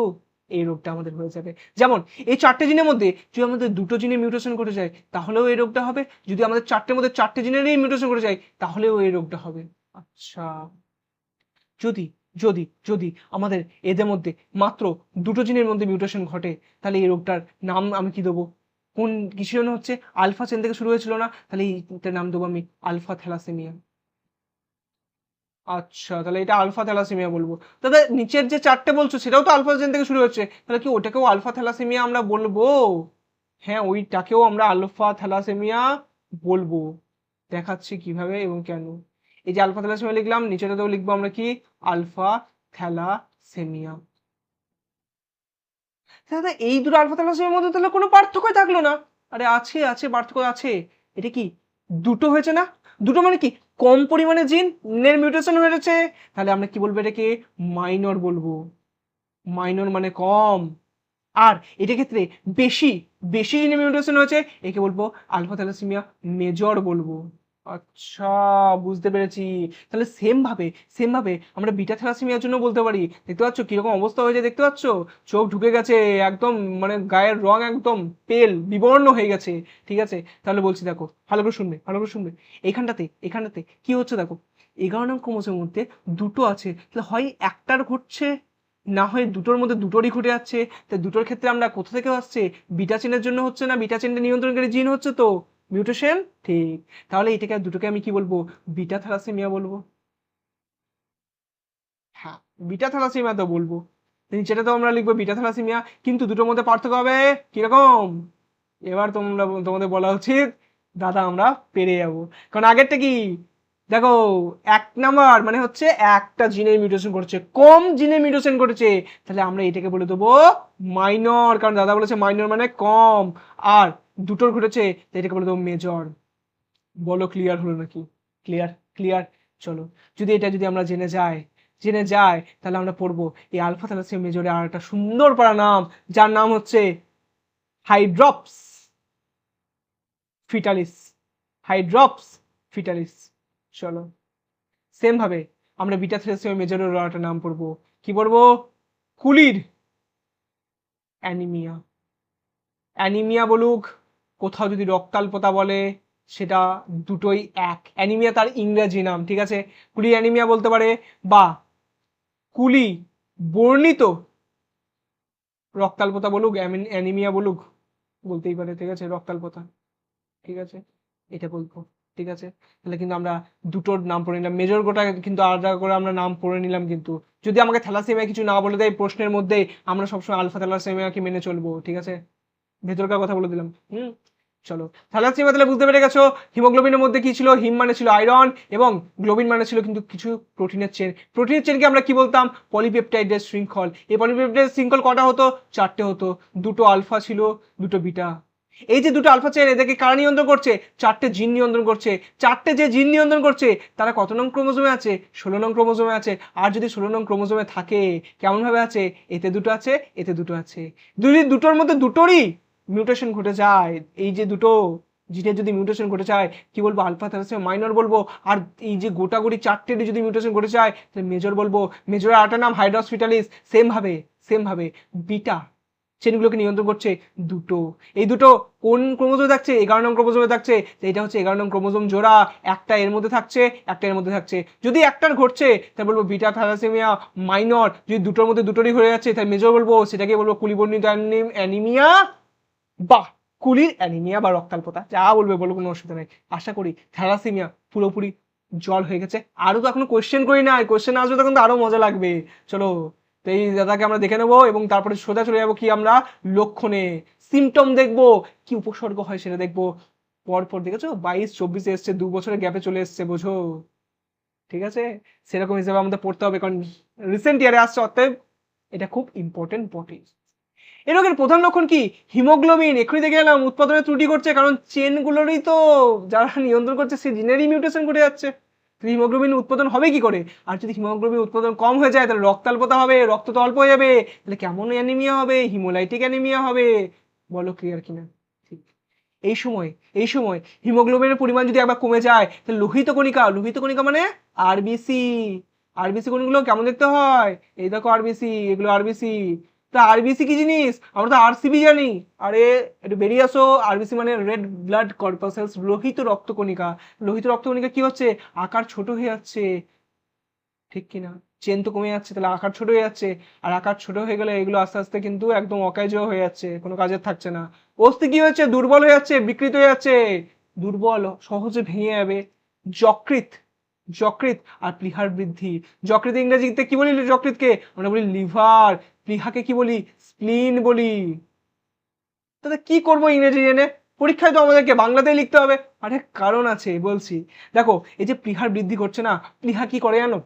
এই রোগটা আমাদের হয়ে যাবে। যেমন এই 4টে জিনের মধ্যে যদি আমাদের দুটো জিনে মিউটেশন ঘটে যায় তাহলেও এই রোগটা হবে। যদি আমাদের 4টের মধ্যে 4টে জিনেরই মিউটেশন ঘটে যায় তাহলেও এই রোগটা হবে। আচ্ছা, যদি যদি যদি আমাদের এদের মধ্যে মাত্র দুটো জিনের মধ্যে মিউটেশন ঘটে তাহলে এই রোগটার নাম আমি কি দেবো? কোন কিছু জন্য হচ্ছে আলফা চেন থেকে শুরু হয়েছিল না, তাহলে এইটার নাম দেবো আমি আলফা থ্যালাসেমিয়া। আচ্ছা, তাহলে এটা আলফা থ্যালাসেমিয়া বলবো। তাহলে নিচের যে 4টে বলছো সেটাও তো আলফা জেন থেকে শুরু হচ্ছে, তাহলে কি ওটাকেও আলফা থ্যালাসেমিয়া আমরা বলবো? হ্যাঁ, ওইটাকেও আমরা আলফা থ্যালাসেমিয়া বলবো। দেখাচ্ছি কিভাবে এবং কেন। এই যে আলফা থ্যালাসেমিয়া লিখলাম, নিচেটাতেও লিখবো আমরা কি? Alpha thalassemia. দাদা এই দুটো আলফা থ্যালাসেমিয়ার মধ্যে তাহলে কোনো পার্থক্যই থাকলো না। আরে আছে আছে, পার্থক্য আছে। এটা কি দুটো হয়েছে না? দুটো মানে কি কম পরিমাণে জিনের মিউটেশন হয়েছে, তাহলে আমরা কি বলবো? এটাকে মাইনর বলবো। মাইনর মানে কম। আর এটা ক্ষেত্রে বেশি, বেশি জিনে মিউটেশন হয়েছে, একে বলবো আলফা থ্যালাসেমিয়া মেজর বলবো। আচ্ছা, বুঝতে পেরেছি। তাহলে সেম ভাবে আমরা বিটা থ্যালাসেমিয়ার জন্য বলতে পারি। দেখতে পাচ্ছ কিরকম অবস্থা হয়েছে? দেখতে পাচ্ছ চোখ ঢুকে গেছে একদম, মানে গায়ের রং একদম পেল বিবর্ণ হয়ে গেছে। ঠিক আছে, তাহলে বলছি দেখো, ভালো করে শুনবে, ভালো করে শুনবে। এখানটাতে কি হচ্ছে দেখো, 11 নং ক্রোমোজোমের মধ্যে দুটো আছে, তাহলে হয় একটার ঘটছে, না হয় দুটোর মধ্যে দুটোরই ঘটে যাচ্ছে। তাই দুটোর ক্ষেত্রে আমরা কোথা থেকে আসছে? বিটা চেনের জন্য হচ্ছে না, বিটা চেনটা নিয়ন্ত্রণকারী জিন হচ্ছে তো মিউটেশন। ঠিক, তাহলে এটাকে দুটোকে আমি কি বলবো? বিটা থ্যালাসেমিয়া বলবো। হ্যাঁ, বিটা থ্যালাসেমিয়া তো বলবো। নিচেটা তো আমরা লিখবো বিটা থ্যালাসেমিয়া, কিন্তু দুটোর মধ্যে পার্থক্য হবে কিরকম? এবার তোমাদের বলা উচিত দাদা আমরা পেরে যাবো, কারণ আগেরটা কি দেখো 1 নাম্বার মানে হচ্ছে একটা জিনের মিউটেশন করেছে, কম জিনের মিউটেশন করেছে, তাহলে আমরা এটাকে বলে দেবো মাইনর, কারণ দাদা বলেছে মাইনর মানে কম। আর দুটোর ঘটেছে তাই এটাকে বলে দেবো মেজর। বলো ক্লিয়ার হলো নাকি? Clear clear. চলো, যদি আমরা জেনে যাই তাহলে আমরা পড়বো এই আলফা থ্যালাসিয়া মেজরে আর একটা সুন্দর পারা নাম, যার নাম হচ্ছে হাইড্রপস ফিটালিস। Hydrops fetalis. চলো, সেম ভাবে আমরা বিটা থ্যালাসিয়া মেজরের একটা নাম পড়বো, কি পড়বো? কুলির অ্যানিমিয়া। অ্যানিমিয়া বলুক, কোথাও যদি রক্তাল্পতা বলে, সেটা দুটোই এক। অ্যানিমিয়া তার ইংরেজি নাম, ঠিক আছে? কুলি অ্যানিমিয়া বলতে পারে, বা কুলি বর্ণিত রক্তাল্পতা বলুক, অ্যানিমিয়া বলুক, বলতেই পারে, ঠিক আছে? রক্তাল্পতা, ঠিক আছে? এটা বলবো, ঠিক আছে? তাহলে কিন্তু আমরা দুটোর নাম পড়ে নিলাম, মেজর গোটা কিন্তু আলাদা করে আমরা নাম পড়ে নিলাম। কিন্তু যদি আমাকে থ্যালাসেমিয়া কিছু না বলে দেয় প্রশ্নের মধ্যে, আমরা সবসময় আলফা থ্যালাসেমিয়াকে মেনে চলবো, ঠিক আছে? ভেতরকার কথা বলে দিলাম। চলো, থ্যালাসেমিয়া তাহলে বুঝতে পেরে গেছো হিমোগ্লোবিনের মধ্যে কি ছিল? হিম মানে ছিল আয়রন, এবং গ্লোবিন মানে ছিল কিন্তু কিছু প্রোটিনের চেন। প্রোটিনের চেনকে আমরা কি বলতাম? পলিপেপটাইডের শৃঙ্খল। এই পলিপেপটাইড শৃঙ্খল কটা হতো? 4টে হতো। দুটো আলফা ছিল, দুটো বিটা। এই যে দুটো আলফা চেন, এদেরকে কারা নিয়ন্ত্রণ করছে? 4টে জিন নিয়ন্ত্রণ করছে। 4টে যে জিন নিয়ন্ত্রণ করছে তারা কত নং ক্রোমোজোমে আছে? 16 নং ক্রোমোজোমে আছে। আর যদি 16 নং ক্রোমোজোমে থাকে, কেমন ভাবে আছে? এতে দুটো আছে, এতে দুটো আছে। যদি দুটোর মধ্যে দুটোরই মিউটেশন ঘটে যায়, এই যে দুটো জিনের যদি মিউটেশন ঘটে যায়, কি বলবো? আলফা থ্যালাসেমিয়া মাইনর বলবো। আর এই যে গোটাগুড়ি 4টের যদি মিউটেশন ঘটে যায়, তাহলে মেজর বলবো। মেজরের আরেকটা নাম হাইড্রপস ফিটালিস। সেম ভাবে বিটা চেনগুলোকে নিয়ন্ত্রণ করছে দুটো। এই দুটো কোন ক্রোমোজোমে থাকছে? 11 নং ক্রোমোজোমে থাকছে। এটা হচ্ছে 11 নং ক্রোমোজোম জোড়া, একটা এর মধ্যে থাকছে, একটা এর মধ্যে থাকছে। যদি একটার ঘটছে তাহলে বলবো বিটা থ্যালাসেমিয়া মাইনর। যদি দুটোর মধ্যে দুটোরই হয়ে যাচ্ছে তাহলে মেজর বলবো, সেটাকে বলবো কুলিবর্ণিত অ্যানিমিয়া, বা কুলির অ্যানিমিয়া, বা রক্তাল্পতা, যা বলবে বলো, কোনো অসুবিধা নেই। আশা করি থ্যালাসেমিয়া পুরোপুরি জল হয়ে গেছে। আরো তো এখনো কোয়েশ্চেন করি না, কোয়েশ্চেন আসবে তখন তো আরো মজা লাগবে। চলো, তো এই দাদাকে আমরা দেখে নেবো, এবং তারপরে সোজা চলে যাবো কি আমরা লক্ষণে। সিমটম দেখবো, কি উপসর্গ হয় সেটা দেখবো। পরপর দেখেছো 22-24 এসছে, 2 বছরের গ্যাপে চলে এসছে, বোঝো? ঠিক আছে, সেরকম হিসেবে আমাদের পড়তে হবে, কারণ রিসেন্ট ইয়ারে আসছে, অতএব এটা খুব ইম্পর্টেন্ট বটে। এই রোগের প্রধান লক্ষণ কি? হিমোগ্লোবিন, এক্ষুনি দেখে গেলাম উৎপাদনে ত্রুটি করছে, কারণ চেনগুলোরই তো যারা নিয়ন্ত্রণ করছে সেই জিনেরই মিউটেশন ঘটে যাচ্ছে। হিমোগ্লোবিন উৎপাদন হবে কি করে? আর যদি হিমোগ্লোবিন উৎপাদন কম হয়ে যায়, তাহলে রক্তাল্পতা হবে, রক্ত তো অল্প হয়ে যাবে, তাহলে কেমন অ্যানিমিয়া হবে? হিমোলাইটিক অ্যানিমিয়া হবে। বলো ক্লিয়ার কিনা? ঠিক। এই সময় এই সময় হিমোগ্লোবিনের পরিমাণ যদি একবার কমে যায়, তাহলে লোহিত কণিকা মানে আরবিসি। আরবিসি কোনগুলো কেমন দেখতে হয়? এই দেখো আরবিসি, এগুলো আরবিসি। তা আরবিসি কি জিনিস? আমরা তো আরসিবি জানি। আরে একটু বেরিয়ে আসো। আরবিসি মানে রেড ব্লাড কর্পাসেলস, লোহিত রক্তকণিকা। লোহিত রক্তকণিকা কি হচ্ছে? আকার ছোট হয়ে যাচ্ছে, ঠিক কিনা? চেন তো কমে যাচ্ছে, তাহলে আকার ছোট হয়ে যাচ্ছে। আর আকার ছোট হয়ে গেলে এগুলো আস্তে আস্তে কিন্তু একদম অকার্যও হয়ে যাচ্ছে, কোনো কাজের থাকছে না। অস্থি কি হচ্ছে? দুর্বল হয়ে যাচ্ছে, বিকৃত হয়ে যাচ্ছে। দুর্বল, সহজে ভেঙে যাবে। যকৃৎ, যকৃৎ আর প্লীহার বৃদ্ধি। যকৃৎ ইংরেজিতে কি বলি? যকৃৎকে আমরা বলি লিভার, প্লীহাকে কি বলি? স্প্লিন বলি। তাহলে কি করবো ইংরেজি জেনে? পরীক্ষায় তো আমাদেরকে বাংলাতেই লিখতে হবে। আরে কারণ আছে, বলছি। দেখো, এই যে প্লীহার বৃদ্ধি করছে না, প্লীহা কি করে জানো?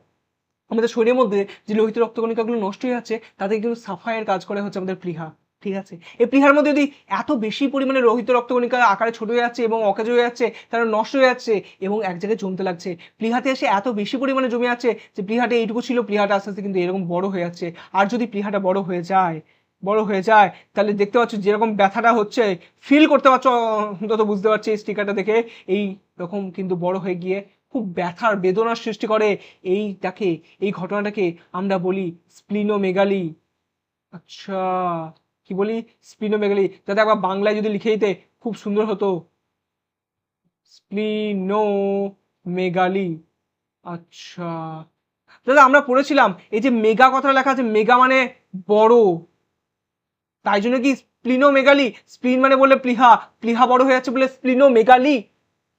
আমাদের শরীরের মধ্যে যে লোহিত রক্তকণিকাগুলো নষ্ট হয়ে যাচ্ছে, তাদের কিন্তু সাফাইয়ের কাজ করে হচ্ছে আমাদের প্লীহা, ঠিক আছে? এই প্লীহার মধ্যে যদি এত বেশি পরিমাণে লোহিত রক্তকণিকা আকারে ছোট হয়ে যাচ্ছে এবং অকেজো হয়ে যাচ্ছে, তারা নষ্ট হয়ে যাচ্ছে এবং এক জায়গায় জমতে লাগছে। প্লীহাতে এসে এত বেশি পরিমাণে জমে যাচ্ছে যে প্লীহাটা এইটুকু ছিল, প্লীহাটা আস্তে আস্তে কিন্তু এরকম বড় হয়ে যাচ্ছে। আর যদি প্লীহাটা বড় হয়ে যায় তাহলে দেখতে পাচ্ছ যেরকম ব্যথাটা হচ্ছে, ফিল করতে পারছো, অন্তত বুঝতে পারছি এই স্টিকারটা দেখে। এই রকম কিন্তু বড় হয়ে গিয়ে খুব ব্যথার বেদনার সৃষ্টি করে। এই ঘটনাটাকে আমরা বলি স্প্লিনোমেগালি। আচ্ছা, কি বলি? স্প্লিনোমেগালি। যাতে একবার বাংলায় যদি লিখে দিতে খুব সুন্দর হতো, স্প্লিনোমেগালি। আচ্ছা দাদা, আমরা পড়েছিলাম এই যে মেগা কথাটা লেখা আছে, মেগা মানে বড়, তাই জন্য কি স্প্লিনোমেগালি? স্প্লিন মানে বলে প্লীহা, প্লীহা বড় হয়ে যাচ্ছে বলে স্প্লিনোমেগালি।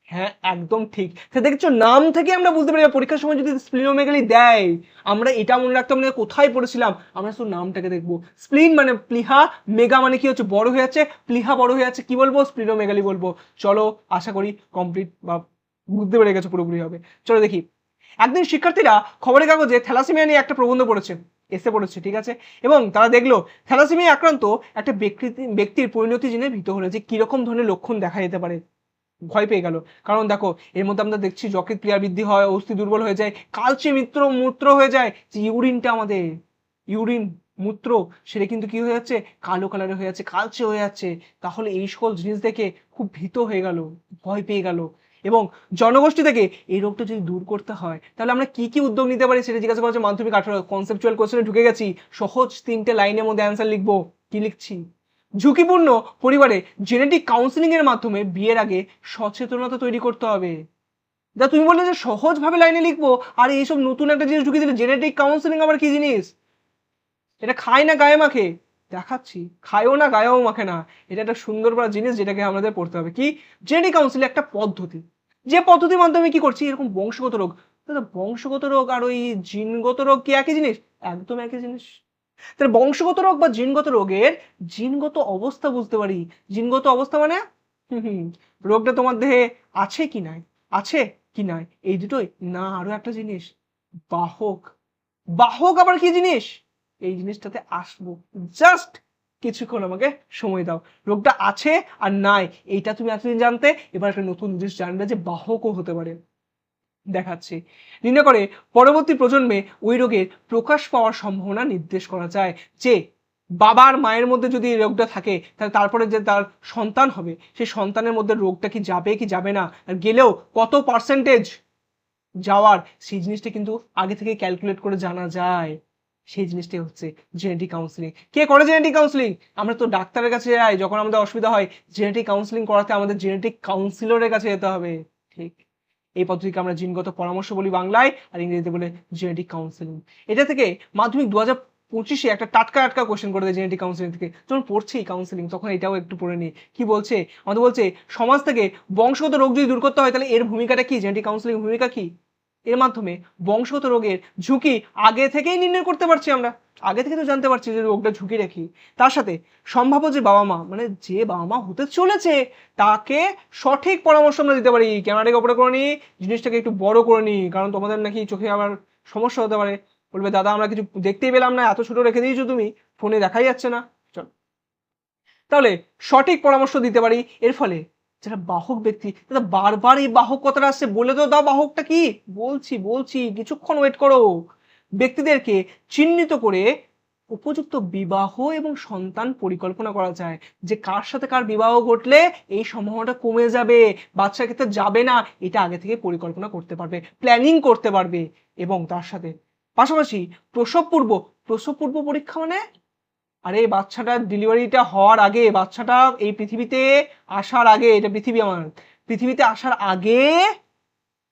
হ্যাঁ, একদম ঠিক। তা দেখছো, নাম থেকে আমরা বুঝতে পারি পরীক্ষার সময় যদি স্প্লিনোমেগালি দেয়, আমরা এটা মনে রাখতে হবে কোথায় পড়েছিলাম, আমরা শুধু নামটাকে দেখবো। স্প্লিন মানে প্লীহা, মেগা মানে কি হচ্ছে? বড় হয়ে যাচ্ছে, প্লীহা বড় হয়ে যাচ্ছে, কি বলবো? স্প্লিনোমেগালি বলবো। চলো, আশা করি কমপ্লিট বা বুঝতে পেরে গেছো পুরোপুরি হবে। চলো দেখি, একদিন শিক্ষার্থীরা খবরের কাগজে থ্যালাসেমিয়া নিয়ে একটা প্রবন্ধ পড়েছে, এসে পড়েছে, ঠিক আছে, এবং তারা দেখলো থ্যালাসেমিয়া আক্রান্ত একটা ব্যক্তির পরিণতি জেনে ভীত হলো যে কিরকম ধরনের লক্ষণ দেখা যেতে পারে। ভয় পেয়ে গেল, কারণ দেখো এর মধ্যে আমরা দেখছি যকৃৎ ক্রিয়া বৃদ্ধি হয়, অস্থি দুর্বল হয়ে যায়, কালচে মূত্র হয়ে যায়, যে ইউরিনটা আমাদের ইউরিন মূত্র সেটা কিন্তু কি হয়ে যাচ্ছে, কালো কালারে হয়ে যাচ্ছে, কালচে হয়ে যাচ্ছে। তাহলে এই সকল জিনিস দেখে খুব ভীত হয়ে গেল, ভয় পেয়ে গেল, এবং জনগোষ্ঠী থেকে এই রোগটা যদি দূর করতে হয় তাহলে আমরা কি কি উদ্যোগ নিতে পারি সেটা জিজ্ঞাসা করেছে মাধ্যমিক 18 কনসেপচুয়াল কোশ্চেনে ঢুকে গেছি। সহজ 3টে লাইনের মধ্যে অ্যান্সার লিখবো। কি লিখছি? ঝুঁকিপূর্ণ পরিবারে জেনেটিক কাউন্সিলিং এর মাধ্যমে বিয়ের আগে সচেতনতা তৈরি করতে হবে। যা তুমি বললে যে সহজভাবে লাইনে লিখবো, আর এইসব নতুন একটা জিনিস ঢুকিয়ে দিলে, জেনেটিক কাউন্সিলিং আবার কি জিনিস? এটা খায় না গায়ে মাখে? দেখাচ্ছি, খায়ও না গায়েও মাখে না। এটা একটা সুন্দর বড় জিনিস যেটাকে আমাদের পড়তে হবে। কি? জেনেটিক কাউন্সিলিং একটা পদ্ধতি, যে পদ্ধতির মাধ্যমে কি করছি, এরকম বংশগত রোগ, দাদা বংশগত রোগ আর ওই জিনগত রোগ কি একই জিনিস? একদম একই জিনিস। তাহলে বংশগত রোগ বা জিনগত রোগের জিনগত অবস্থা বুঝতে পারি। জিনগত অবস্থা মানে রোগটা তোমার দেহে আছে কি নাই, আছে কি নাই, এই দুটোই না। আরো একটা জিনিস, বাহক। বাহক আবার কি জিনিস? এই জিনিসটাতে আসবো, জাস্ট কিছুক্ষণ আমাকে সময় দাও। রোগটা আছে আর নাই এইটা তুমি এতদিন জানতে, এবার একটা নতুন জিনিস জানবে যে বাহকও হতে পারে। দেখাচ্ছি, নির্ণয় করে পরবর্তী প্রজন্মে ওই রোগের প্রকাশ পাওয়ার সম্ভাবনা নির্দেশ করা যায়। যে বাবার মায়ের মধ্যে যদি এই রোগটা থাকে তাহলে তারপরে যে তার সন্তান হবে সেই সন্তানের মধ্যে রোগটা কি যাবে কি যাবে না, আর গেলেও কত পার্সেন্টেজ যাওয়ার, সেই জিনিসটা কিন্তু আগে থেকে ক্যালকুলেট করে জানা যায়। সেই জিনিসটাই হচ্ছে জেনেটিক কাউন্সিলিং। কে করে জেনেটিক কাউন্সিলিং? আমরা তো ডাক্তারের কাছে যাই যখন আমাদের অসুবিধা হয়, জেনেটিক কাউন্সিলিং করাতে আমাদের জেনেটিক কাউন্সিলরের কাছে যেতে হবে। ঠিক, এই পদ্ধতিকে আমরা জিনগত পরামর্শ বলি বাংলায়, আর ইংরেজিতে বলে জেনেটিক কাউন্সিলিং। এটা থেকে মাধ্যমিক 2025-এ একটা টাটকা কোশ্চেন করে দেয় জেনেটিক কাউন্সিলিং থেকে। যখন পড়ছি কাউন্সিলিং তখন এটাও একটু পড়ে নিই। কি বলছে আমাদের? বলছে সমাজ থেকে বংশগত রোগ যদি দূর করতে হয় তাহলে এর ভূমিকাটা কি, জেনেটিক কাউন্সিলিং ভূমিকা কি? এর মাধ্যমে বংশগত রোগের ঝুঁকি আগে থেকেই নির্ণয় করতে পারছি আমরা, আগে থেকে তো জানতে পারছি যে রোগটা ঝুঁকি রাখি। তার সাথে সম্ভাব্য যে বাবা মা, মানে যে বাবা মা হতে চলেছে, তাকে সঠিক পরামর্শ আমরা দিতে পারি। ক্যামেরাটাকে ওপরে করে নিই, জিনিসটাকে একটু বড় করে নিই, কারণ তোমাদের নাকি চোখে আবার সমস্যা হতে পারে। বলবে দাদা আমরা কিছু দেখতেই পেলাম না, এত ছোট রেখে দিয়েছো তুমি, ফোনে দেখাই যাচ্ছে না। চল, তাহলে সঠিক পরামর্শ দিতে পারি। এর ফলে যারা বাহক ব্যক্তি, তারা বারবার এই বাহক কথাটা আসছে, বলে তো দাও বাহকটা কি। বলছি কিছুক্ষণ ওয়েট করো। ব্যক্তিদেরকে চিহ্নিত করে উপযুক্ত বিবাহ এবং সন্তান পরিকল্পনা করা যায়, যে কার সাথে কার বিবাহ ঘটলে এই সম্ভাবনাটা কমে যাবে, বাচ্চার ক্ষেত্রে যাবে না, এটা আগে থেকে পরিকল্পনা করতে পারবে, প্ল্যানিং করতে পারবে। এবং তার সাথে পাশাপাশি প্রসব পূর্ব পরীক্ষা মানে, আরে বাচ্চাটার ডেলিভারিটা হওয়ার আগে, বাচ্চাটা এই পৃথিবীতে আসার আগে, এটা পৃথিবী আমার, পৃথিবীতে আসার আগে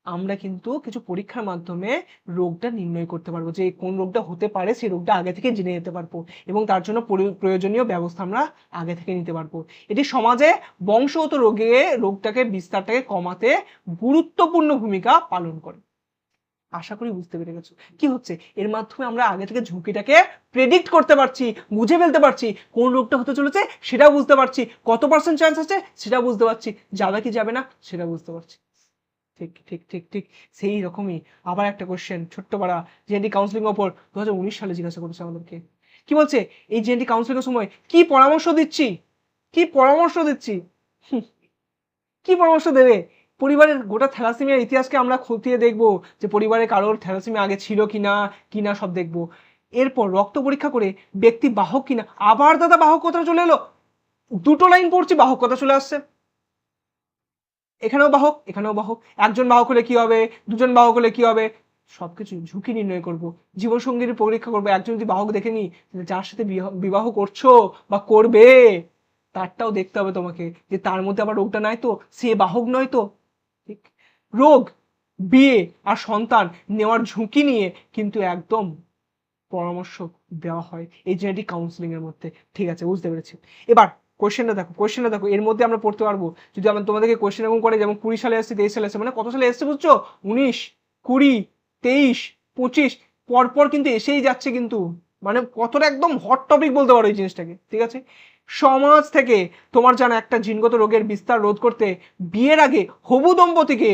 আমরা কিন্তু কিছু পরীক্ষার মাধ্যমে রোগটা নির্ণয় করতে পারবো, যে কোন রোগটা হতে পারে সেই রোগটা আগে থেকে জেনে যেতে পারবো, এবং তার জন্য প্রয়োজনীয় ব্যবস্থা আমরা আগে থেকে নিতে পারবো। এটি সমাজে বংশগত রোগটাকে বিস্তারটাকে কমাতে গুরুত্বপূর্ণ ভূমিকা পালন করে। আশা করি বুঝতে পেরে গেছো কি হচ্ছে। এর মাধ্যমে আমরা আগে থেকে ঝুঁকিটাকে প্রেডিক্ট করতে পারছি, বুঝে ফেলতে পারছি, কোন রোগটা হতে চলেছে সেটাও বুঝতে পারছি, কত পার্সেন্ট চান্স আছে সেটা বুঝতে পারছি, যাবে কি যাবে না সেটা বুঝতে পারছি। ঠিক ঠিক ঠিক ঠিক সেই রকমই আবার একটা কোশ্চেন ছোট্ট পাড়া জেনেটিক কাউন্সিলিং ওপর 2019 সালে জিজ্ঞাসা করেছে আমাদেরকে। কি বলছে? এই জেনেটিক কাউন্সিলিং এর সময় কি পরামর্শ দিচ্ছি, কি পরামর্শ দিচ্ছি, কি পরামর্শ দেবে? পরিবারের গোটা থ্যালাসেমিয়ার ইতিহাসকে আমরা খতিয়ে দেখব, যে পরিবারে কারোর থ্যালাসেমিয়া আগে ছিল কিনা কিনা সব দেখব। এরপর রক্ত পরীক্ষা করে ব্যক্তি বাহক কিনা। আবার দাদা বাহক কথা চলে এলো, দুটো লাইন পড়ছি বাহক কথা চলে আসছে। এখানেও বাহক এখানেও বাহক, একজন বাহক হলে কি হবে, দুজন বাহক হলে কি হবে, সবকিছু ঝুঁকি নির্ণয় করব, জীবনসঙ্গীর পরীক্ষা করবো। একজন যদি বাহক দেখে নি, যার সাথে বিবাহ করছো বা করবে তারটাও দেখতে হবে তোমাকে, যে তার মধ্যে আবার রোগটা নাই তো, সে বাহক নয় তো। ঠিক, রোগ, বিয়ে আর সন্তান নেওয়ার ঝুঁকি নিয়ে কিন্তু একদম পরামর্শ দেওয়া হয় এই জেনেটিক কাউন্সিলিং এর মধ্যে। ঠিক আছে, বুঝতে পেরেছি। এবার কোয়েশ্চেনটা দেখো, এর মধ্যে আমরা পড়তে পারবো। যদি আমরা তোমাদেরকে কোয়েশ্চেন এরকম করে, যেমন 20 সালে এসছে, 23 সালে এসছে, মানে কত সালে এসছে বুঝছো? 19, 20, 23, 25 পরপর কিন্তু এসেই যাচ্ছে কিন্তু। মানে কতটা একদম হট টপিক বলতে পারো এই জিনিসটাকে, ঠিক আছে। সমাজ থেকে তোমার জানা একটা জিনগত রোগের বিস্তার রোধ করতে বিয়ের আগে হবু দম্পতিকে,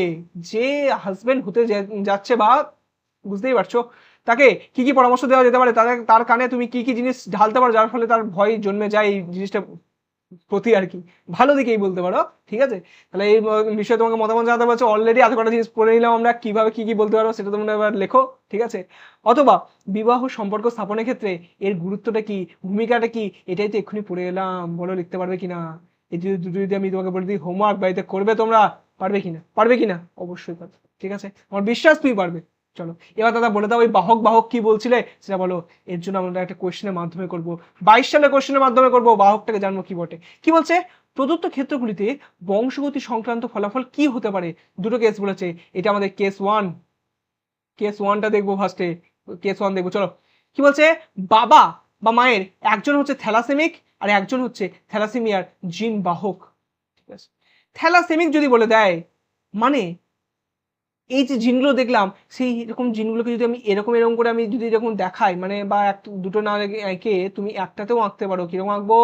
যে হাজবেন্ড হতে যাচ্ছে বা বুঝতেই পারছো, তাকে কি কি পরামর্শ দেওয়া যেতে পারে, তার কানে তুমি কি কি জিনিস ঢালতে পারো যার ফলে তার ভয় জন্মে যায় এই জিনিসটা প্রতি আর কি, ভালো দিকেই বলতে পারো, ঠিক আছে। তাহলে এই বিষয়ে তোমাকে মতামত জানাতে পারছো, অলরেডি এত কটা জিনিস পড়ে নিলাম আমরা, কিভাবে কি কি বলতে পারো সেটা তোমরা এবার লেখো, ঠিক আছে। অথবা বিবাহ সম্পর্ক স্থাপনের ক্ষেত্রে এর গুরুত্বটা কি, ভূমিকাটা কি, এটাই তো এক্ষুনি পড়ে এলাম, বলো লিখতে পারবে কিনা। এই দুটো যদি আমি তোমাকে বলে দিই হোমওয়ার্ক বাড়িতে করবে তোমরা, পারবে কিনা, পারবে কিনা, অবশ্যই পারবে, ঠিক আছে, আমার বিশ্বাস তুমি পারবে। চলো এবার দাদা বলে দাও, ওই বাহক বাহক কি বলছিলে সেটা বলো। এর জন্য আমরা একটা কোশ্চেনের মাধ্যমে করব, 22 সালে কোশ্চেনের মাধ্যমে করব, বাহকটাকে জানবো কি বটে। কি বলছে, প্রদত্ত ক্ষেত্রগুলিতে বংশগতি সংক্রান্ত ফলাফল কি হতে পারে। দুটো কেস বলেছে, এটা আমাদের কেস ওয়ান, কেস ওয়ানটা দেখবো ফার্স্টে, কেস ওয়ান দেখবো চলো। কি বলছে, বাবা বা মায়ের একজন হচ্ছে থ্যালাসেমিক আর একজন হচ্ছে থ্যালাসেমিয়ার জিন বাহক, ঠিক আছে। থ্যালাসেমিক যদি বলে দেয় মানে এই যে জিনগুলো দেখলাম, সেই এরকম জিনগুলোকে যদি আমি এরকম এরকম করে আমি যদি এরকম দেখাই, মানে বা দুটো না এঁকে তুমি একটাতেও আঁকতে পারো, কিরকম আঁকবো,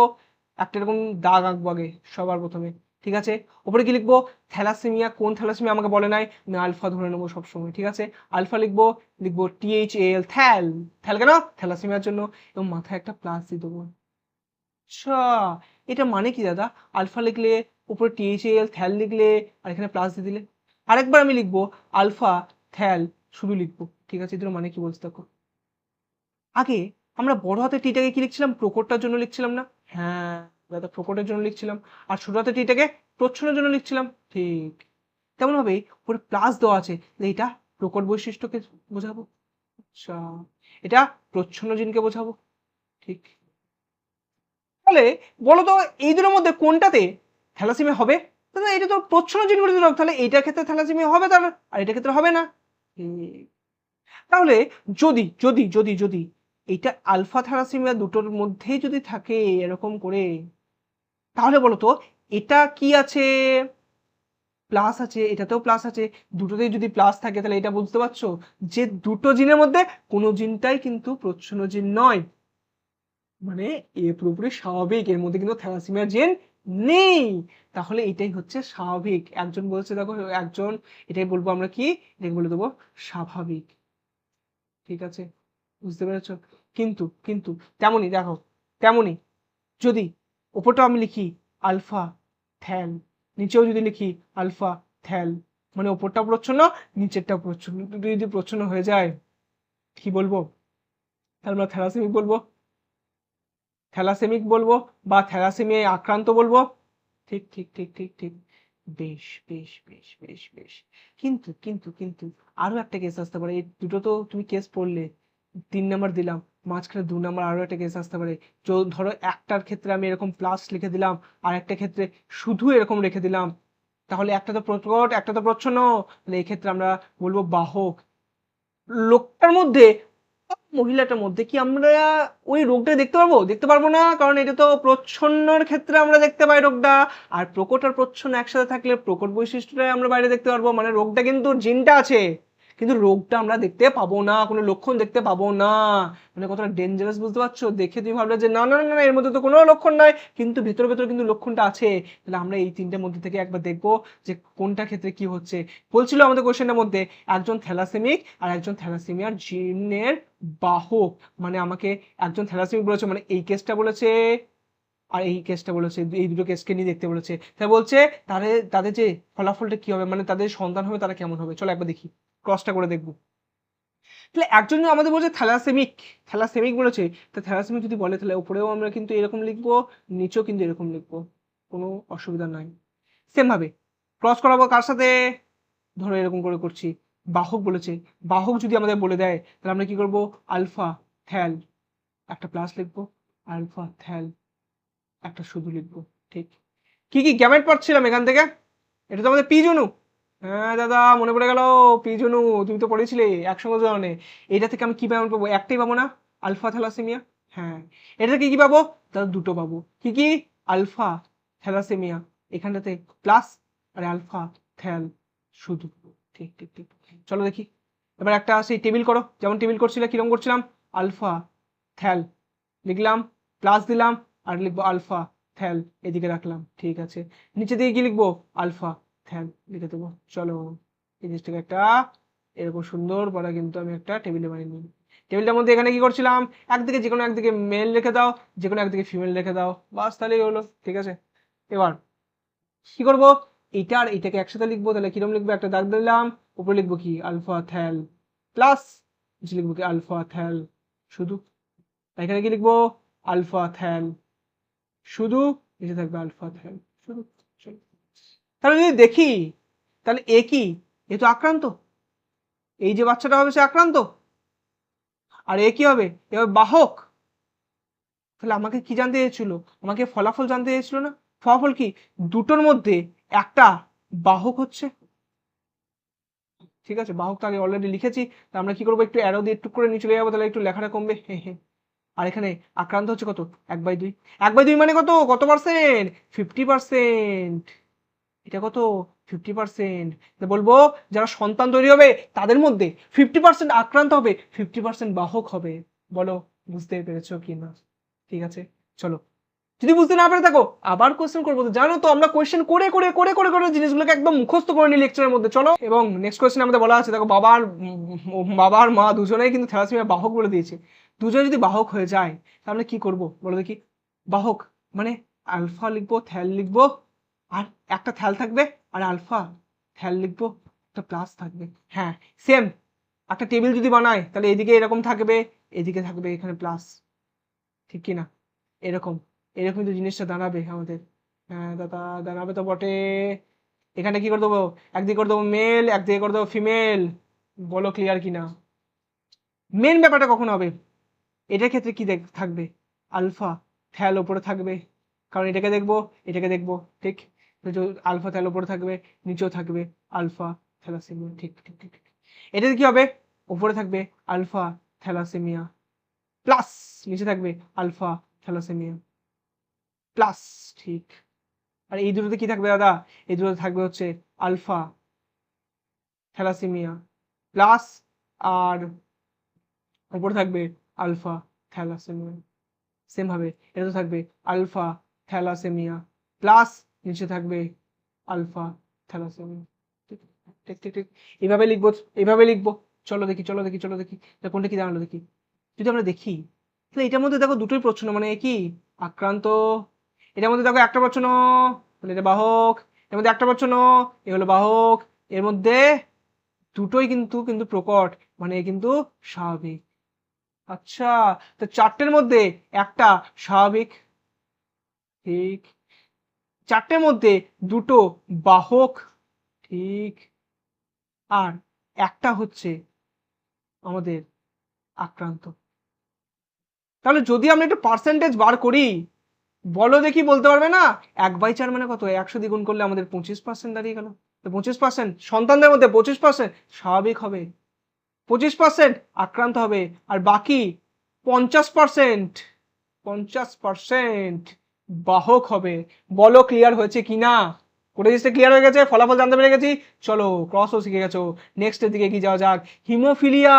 একটা এরকম দাগ আঁকবো আগে সবার প্রথমে, ঠিক আছে। ওপরে কি লিখবো, থ্যালাসেমিয়া, কোন থ্যালাসেমিয়া আমাকে বলে নাই, আমি আলফা ধরে নেবো সবসময়, ঠিক আছে। আলফা লিখবো, লিখবো THAL, থ্যাল, থ্যাল কেন, থ্যালাসেমিয়ার জন্য, এবং মাথায় একটা প্লাস দিয়ে দেবো। আচ্ছা, এটা মানে কি দাদা, আলফা লিখলে উপরে THAL থ্যাল লিখলে আর এখানে প্লাস দিয়ে দিলে, আরেকবার আমি লিখবো আলফা থ্যাল শুধু লিখবো, ঠিক আছে। এদের মানে কি বলছে দেখো, আগে আমরা বড় হাতের টিটাকে কি লিখছিলাম, প্রকটটার জন্য লিখছিলাম না, হ্যাঁ দাদা প্রকটের জন্য লিখছিলাম, আর ছোট হাতের টিটাকে প্রচ্ছন্নের জন্য লিখছিলাম, ঠিক তেমন ভাবে উপরে প্লাস দেওয়া আছে, এটা প্রকট বৈশিষ্ট্যকে বোঝাবো, আচ্ছা এটা প্রচ্ছন্ন জিনকে বোঝাবো, ঠিক। তাহলে বলো তো এই দুটোর মধ্যে কোনটাতে থ্যালাসেমিয়া হবে, তাহলে এটা তো প্রচ্ছন্ন জিনগঠিত রোগ, তাহলে এইটার ক্ষেত্রে থ্যালাসেমিয়া হবে, তার আর এটার ক্ষেত্রে হবে না। তাহলে যদি যদি যদি যদি এইটা আলফা থ্যালাসেমিয়া দুটোর মধ্যেই যদি থাকে এরকম করে, তাহলে বলো তো এটা কি আছে, প্লাস আছে, এটাতেও প্লাস আছে, দুটোতেই যদি প্লাস থাকে তাহলে এটা বুঝতে পারছো যে দুটো জিনের মধ্যে কোনো জিনটাই কিন্তু প্রচ্ছন্ন জিন নয়, মানে এ পুরোপুরি স্বাভাবিক, এর মধ্যে কিন্তু থ্যালাসেমিয়া জিন নেই। তাহলে এটাই হচ্ছে স্বাভাবিক, একজন বলছে দেখো একজন, এটাই বলবো আমরা কি, এটাকে বলে দেবো স্বাভাবিক, ঠিক আছে, বুঝতে পেরেছো। কিন্তু কিন্তু তেমনই দেখো, তেমনই যদি ওপরটাও আমি লিখি আলফা থ্যাল, নিচেও যদি লিখি আলফা থ্যাল, মানে ওপরটা প্রচ্ছন্ন নিচেরটা প্রচ্ছন্ন, দুটো যদি প্রচ্ছন্ন হয়ে যায় কি বলবো, তাহলে আমরা থ্যালাসেমিক বলবো, থ্যালাসেমিক বলবো বা থ্যালাসেমিয়ায় আক্রান্ত বলবো, ঠিক ঠিক ঠিক ঠিক ঠিক, বেশ বেশ বেশ বেশ বেশ। কিন্তু কিন্তু কিন্তু আরো একটা কেস আসতে পারে, এই দুটো তো তুমি কেস পড়লে, 3 নাম্বার দিলাম, মাঝখানে 2 নাম্বার আরো একটা কেস আসতে পারে। ধরো একটার ক্ষেত্রে আমি এরকম প্লাস লিখে দিলাম আর একটা ক্ষেত্রে শুধু এরকম রেখে দিলাম, তাহলে একটা তো প্রকট একটা তো প্রচ্ছন্ন, তাহলে এই ক্ষেত্রে আমরা বলবো বাহক। লোকটার মধ্যে, মহিলাটার মধ্যে কি আমরা ওই রোগটা দেখতে পারবো, দেখতে পারবো না, কারণ এটা তো প্রচ্ছন্নর ক্ষেত্রে আমরা দেখতে পাই রোগটা, আর প্রকট আর প্রচ্ছন্ন একসাথে থাকলে প্রকট বৈশিষ্ট্যটাই আমরা বাইরে দেখতে পারবো, মানে রোগটা কিন্তু জিনটা আছে কিন্তু রোগটা আমরা দেখতে পাবো না, কোনো লক্ষণ দেখতে পাবো না, মানে কতটা ডেঞ্জারাস বুঝতে পারছো, দেখে তুমি ভাবলে যে না না না না, এর মধ্যে তো কোনো লক্ষণ নাই, কিন্তু ভেতর ভেতর কিন্তু লক্ষণটা আছে। তাহলে আমরা এই তিনটের মধ্যে থেকে একবার দেখবো যে কোনটা ক্ষেত্রে কি হচ্ছে। বলছিল আমাদের কোশ্চেনের মধ্যে একজন থ্যালাসেমিক আর একজন থ্যালাসেমিয়ার জিনের বাহক, মানে আমাকে একজন থ্যালাসেমিক বলেছে, মানে এই কেসটা বলেছে আর এই কেসটা বলেছে, এই দুটো কেসকে নিয়ে দেখতে বলেছে, তাই বলছে তাদের তাদের যে ফলাফলটা কি হবে, মানে তাদের সন্তান হবে তারা কেমন হবে, চলো একবার দেখি, ক্রসটা করে দেখবো। তাহলে একজন আমাদের বলছে থ্যালাসেমিক, থ্যালাসেমিক বলেছে, তা থ্যালাসেমিক যদি বলে তাহলে উপরেও আমরা কিন্তু এরকম লিখবো, নিচেও কিন্তু এরকম লিখবো, কোনো অসুবিধা নাই। সেম ভাবে ক্রস করাবো কার সাথে, ধরো এরকম করে করছি, বাহক বলেছে, বাহক যদি আমাদের বলে দেয় তাহলে আমরা কি করব, আলফা থ্যাল একটা প্লাস লিখবো, আলফা থ্যাল একটা শুধু লিখবো, ঠিক। কি কি গ্যামেট পাচ্ছিলাম এখান থেকে, এটা তো আমাদের পিজনু, হ্যাঁ দাদা মনে পড়ে গেল, পিজনু তুমি তো পড়েছিলে একসঙ্গে জনে, এটা থেকে আমি কি পাবো, একটাই পাবো না, আলফা থ্যালাসেমিয়া, হ্যাঁ এটা থেকে কি পাবো, তাহলে দুটো পাবো, কি কি, আলফা থ্যালাসেমিয়া এখানটাতে প্লাস আর আলফা থ্যাল শুধু, ঠিক ঠিক ঠিক। চলো দেখি এবার একটা সেই টেবিল করো, যেমন টেবিল করছিলে কিরকম করছিলাম, আলফা থ্যাল লিখলাম, প্লাস দিলাম, আর লিখবো আলফা থ্যাল, এদিকে রাখলাম। ঠিক আছে, নিচে দিকে কি লিখবো? আলফা থ্যাল লিখে দেবো। চলো এই জিনিসটাকে একটা এরকম সুন্দর বড় কিন্তু আমি একটা টেবিলে বানিয়ে নিই। টেবিলটার মধ্যে এখানে কি করছিলাম, একদিকে যে কোনো একদিকে মেল রেখে দাও, যে কোনো একদিকে ফিমেল রেখে দাও, বাস তাহলেই হলো। ঠিক আছে, এবার কি করবো, এইটা আর এইটাকে একসাথে লিখবো। তাহলে কিরকম লিখবো, একটা দাগ দিলাম, উপরে লিখবো কি আলফা থ্যাল, প্লাস নিচে লিখবো কি আলফা থ্যাল শুধু। এখানে কি লিখবো, আলফা থ্যাল শুধু, নিচে থাকবে আলফা থ্যাল শুধু। চলো তাহলে যদি দেখি, তাহলে এ কি, এ তো আক্রান্ত, এই যে বাচ্চাটা হবে সে আক্রান্ত, আর এ কি হবে, এ হবে বাহক। তাহলে আমাকে কি জানতে চেয়েছিল, আমাকে ফলাফল জানতে চেয়েছিল না? ফলাফল কি, দুটোর মধ্যে একটা বাহক হচ্ছে। ঠিক আছে, বাহক তো আগে অলরেডি লিখেছি, তা আমরা কি করবো, একটু অ্যারো দিয়ে একটু করে নিচে চলে যাবো, তাহলে একটু লেখাটা কমবে। আর এখানে আক্রান্ত হচ্ছে কত, 1/2। 1/2 মানে কত, কত পার্সেন্ট, 50%। এটা কত, 50%। বলবো যারা সন্তান তৈরি হবে তাদের মধ্যে 50% আক্রান্ত হবে, 50% বাহক হবে। বলো বুঝতে পেরেছো কি না? ঠিক আছে, চলো যদি বুঝতে না পারে থাকো আবার কোশ্চেন করবো। তো জানো তো আমরা কোশ্চেন করে করে করে করে করে জিনিসগুলোকে একদম মুখস্থ করে নিই লেকচারের মধ্যে। চলো, এবং নেক্সট কোশ্চেন আমাদের বলা আছে, দেখো বাবা আর মা দুজনেই কিন্তু থ্যালাসেমিয়া বাহক বলে দিয়েছে। দুজনে যদি বাহক হয়ে যায় তাহলে কি করব বলো দেখি। বাহক মানে আলফা লিখবো, থ্যাল লিখবো, আর একটা থ্যাল থাকবে, আর আলফা থ্যাল লিখবো, একটা প্লাস থাকবে। হ্যাঁ সেম, একটা টেবিল যদি বানায় তাহলে এদিকে এরকম থাকবে, এদিকে থাকবে এখানে প্লাস, ঠিক কি না? এরকম এরকম কিন্তু জিনিসটা দাঁড়াবে আমাদের। হ্যাঁ দাদা দাঁড়াবে তো বটে। এখানে কি করে দেবো, একদিকে করে দেবো মেল, একদিকে করে দেবো ফিমেল। বলো ক্লিয়ার কিনা? মেন ব্যাপারটা কখন হবে, এটার ক্ষেত্রে কি থাকবে, আলফা থ্যাল ওপরে থাকবে, কারণ এটাকে দেখবো এটাকে দেখবো। ঠিক, আলফা থ্যাল ওপরে থাকবে, নিচেও থাকবে আলফা থ্যালাসেমিয়া। ঠিক ঠিক ঠিক ঠিক। এটাতে কি হবে, ওপরে থাকবে আলফা থ্যালাসেমিয়া প্লাস, নিচে থাকবে আলফা থ্যালাসেমিয়া প্লাস। ঠিক, আর এই দুটোতে কি থাকবে দাদা, এই দুটোতে থাকবে হচ্ছে আলফা থ্যালাসেমিয়া প্লাস, আর উপরে থাকবে আলফা থ্যালাসেমিয়া। সেম ভাবে এটা তো থাকবে আলফা থ্যালাসেমিয়া প্লাস, নিচে থাকবে আলফা থ্যালাসেমিয়া। ঠিক ঠিক ঠিক ঠিক, এইভাবে লিখবো, এইভাবে লিখবো। চলো দেখি চলো দেখি চলো দেখি, কোনটা কি জানালো দেখি। যদি আমরা দেখি তাহলে এটার মধ্যে দেখো দুটোই প্রচ্ছন্ন, মানে কি আক্রান্ত। এটার মধ্যে দেখো একটা প্রচ্ছন্ন, তাহলে এটা বাহক। এর মধ্যে একটা প্রচ্ছন্ন, এ হলো বাহক। এর মধ্যে দুটোই কিন্তু কিন্তু প্রকট, মানে কিন্তু স্বাভাবিক। আচ্ছা, তো চারটের মধ্যে একটা স্বাভাবিক। ঠিক, চারটের মধ্যে দুটো বাহক। ঠিক, আর একটা হচ্ছে আমাদের আক্রান্ত। তাহলে যদি আমরা একটু পার্সেন্টেজ বার করি, বলো দেখি, বলতে পারবে না? 1/4 মানে কত, 100 দ্বিগুণ করলে আমাদের 25% দাঁড়িয়ে গেল। তো 25% সন্তানদের মধ্যে 25% স্বাভাবিক হবে, 25% আক্রান্ত হবে, আর বাকি 50% 50% বাহক হবে। বলো ক্লিয়ার হয়েছে কিনা? করে জিনিসটা ক্লিয়ার হয়ে গেছে, ফলাফল জানতে পেরে গেছি। চলো ক্রসও শিখে গেছো, নেক্সটের দিকে কি যাওয়া যাক। হিমোফিলিয়া।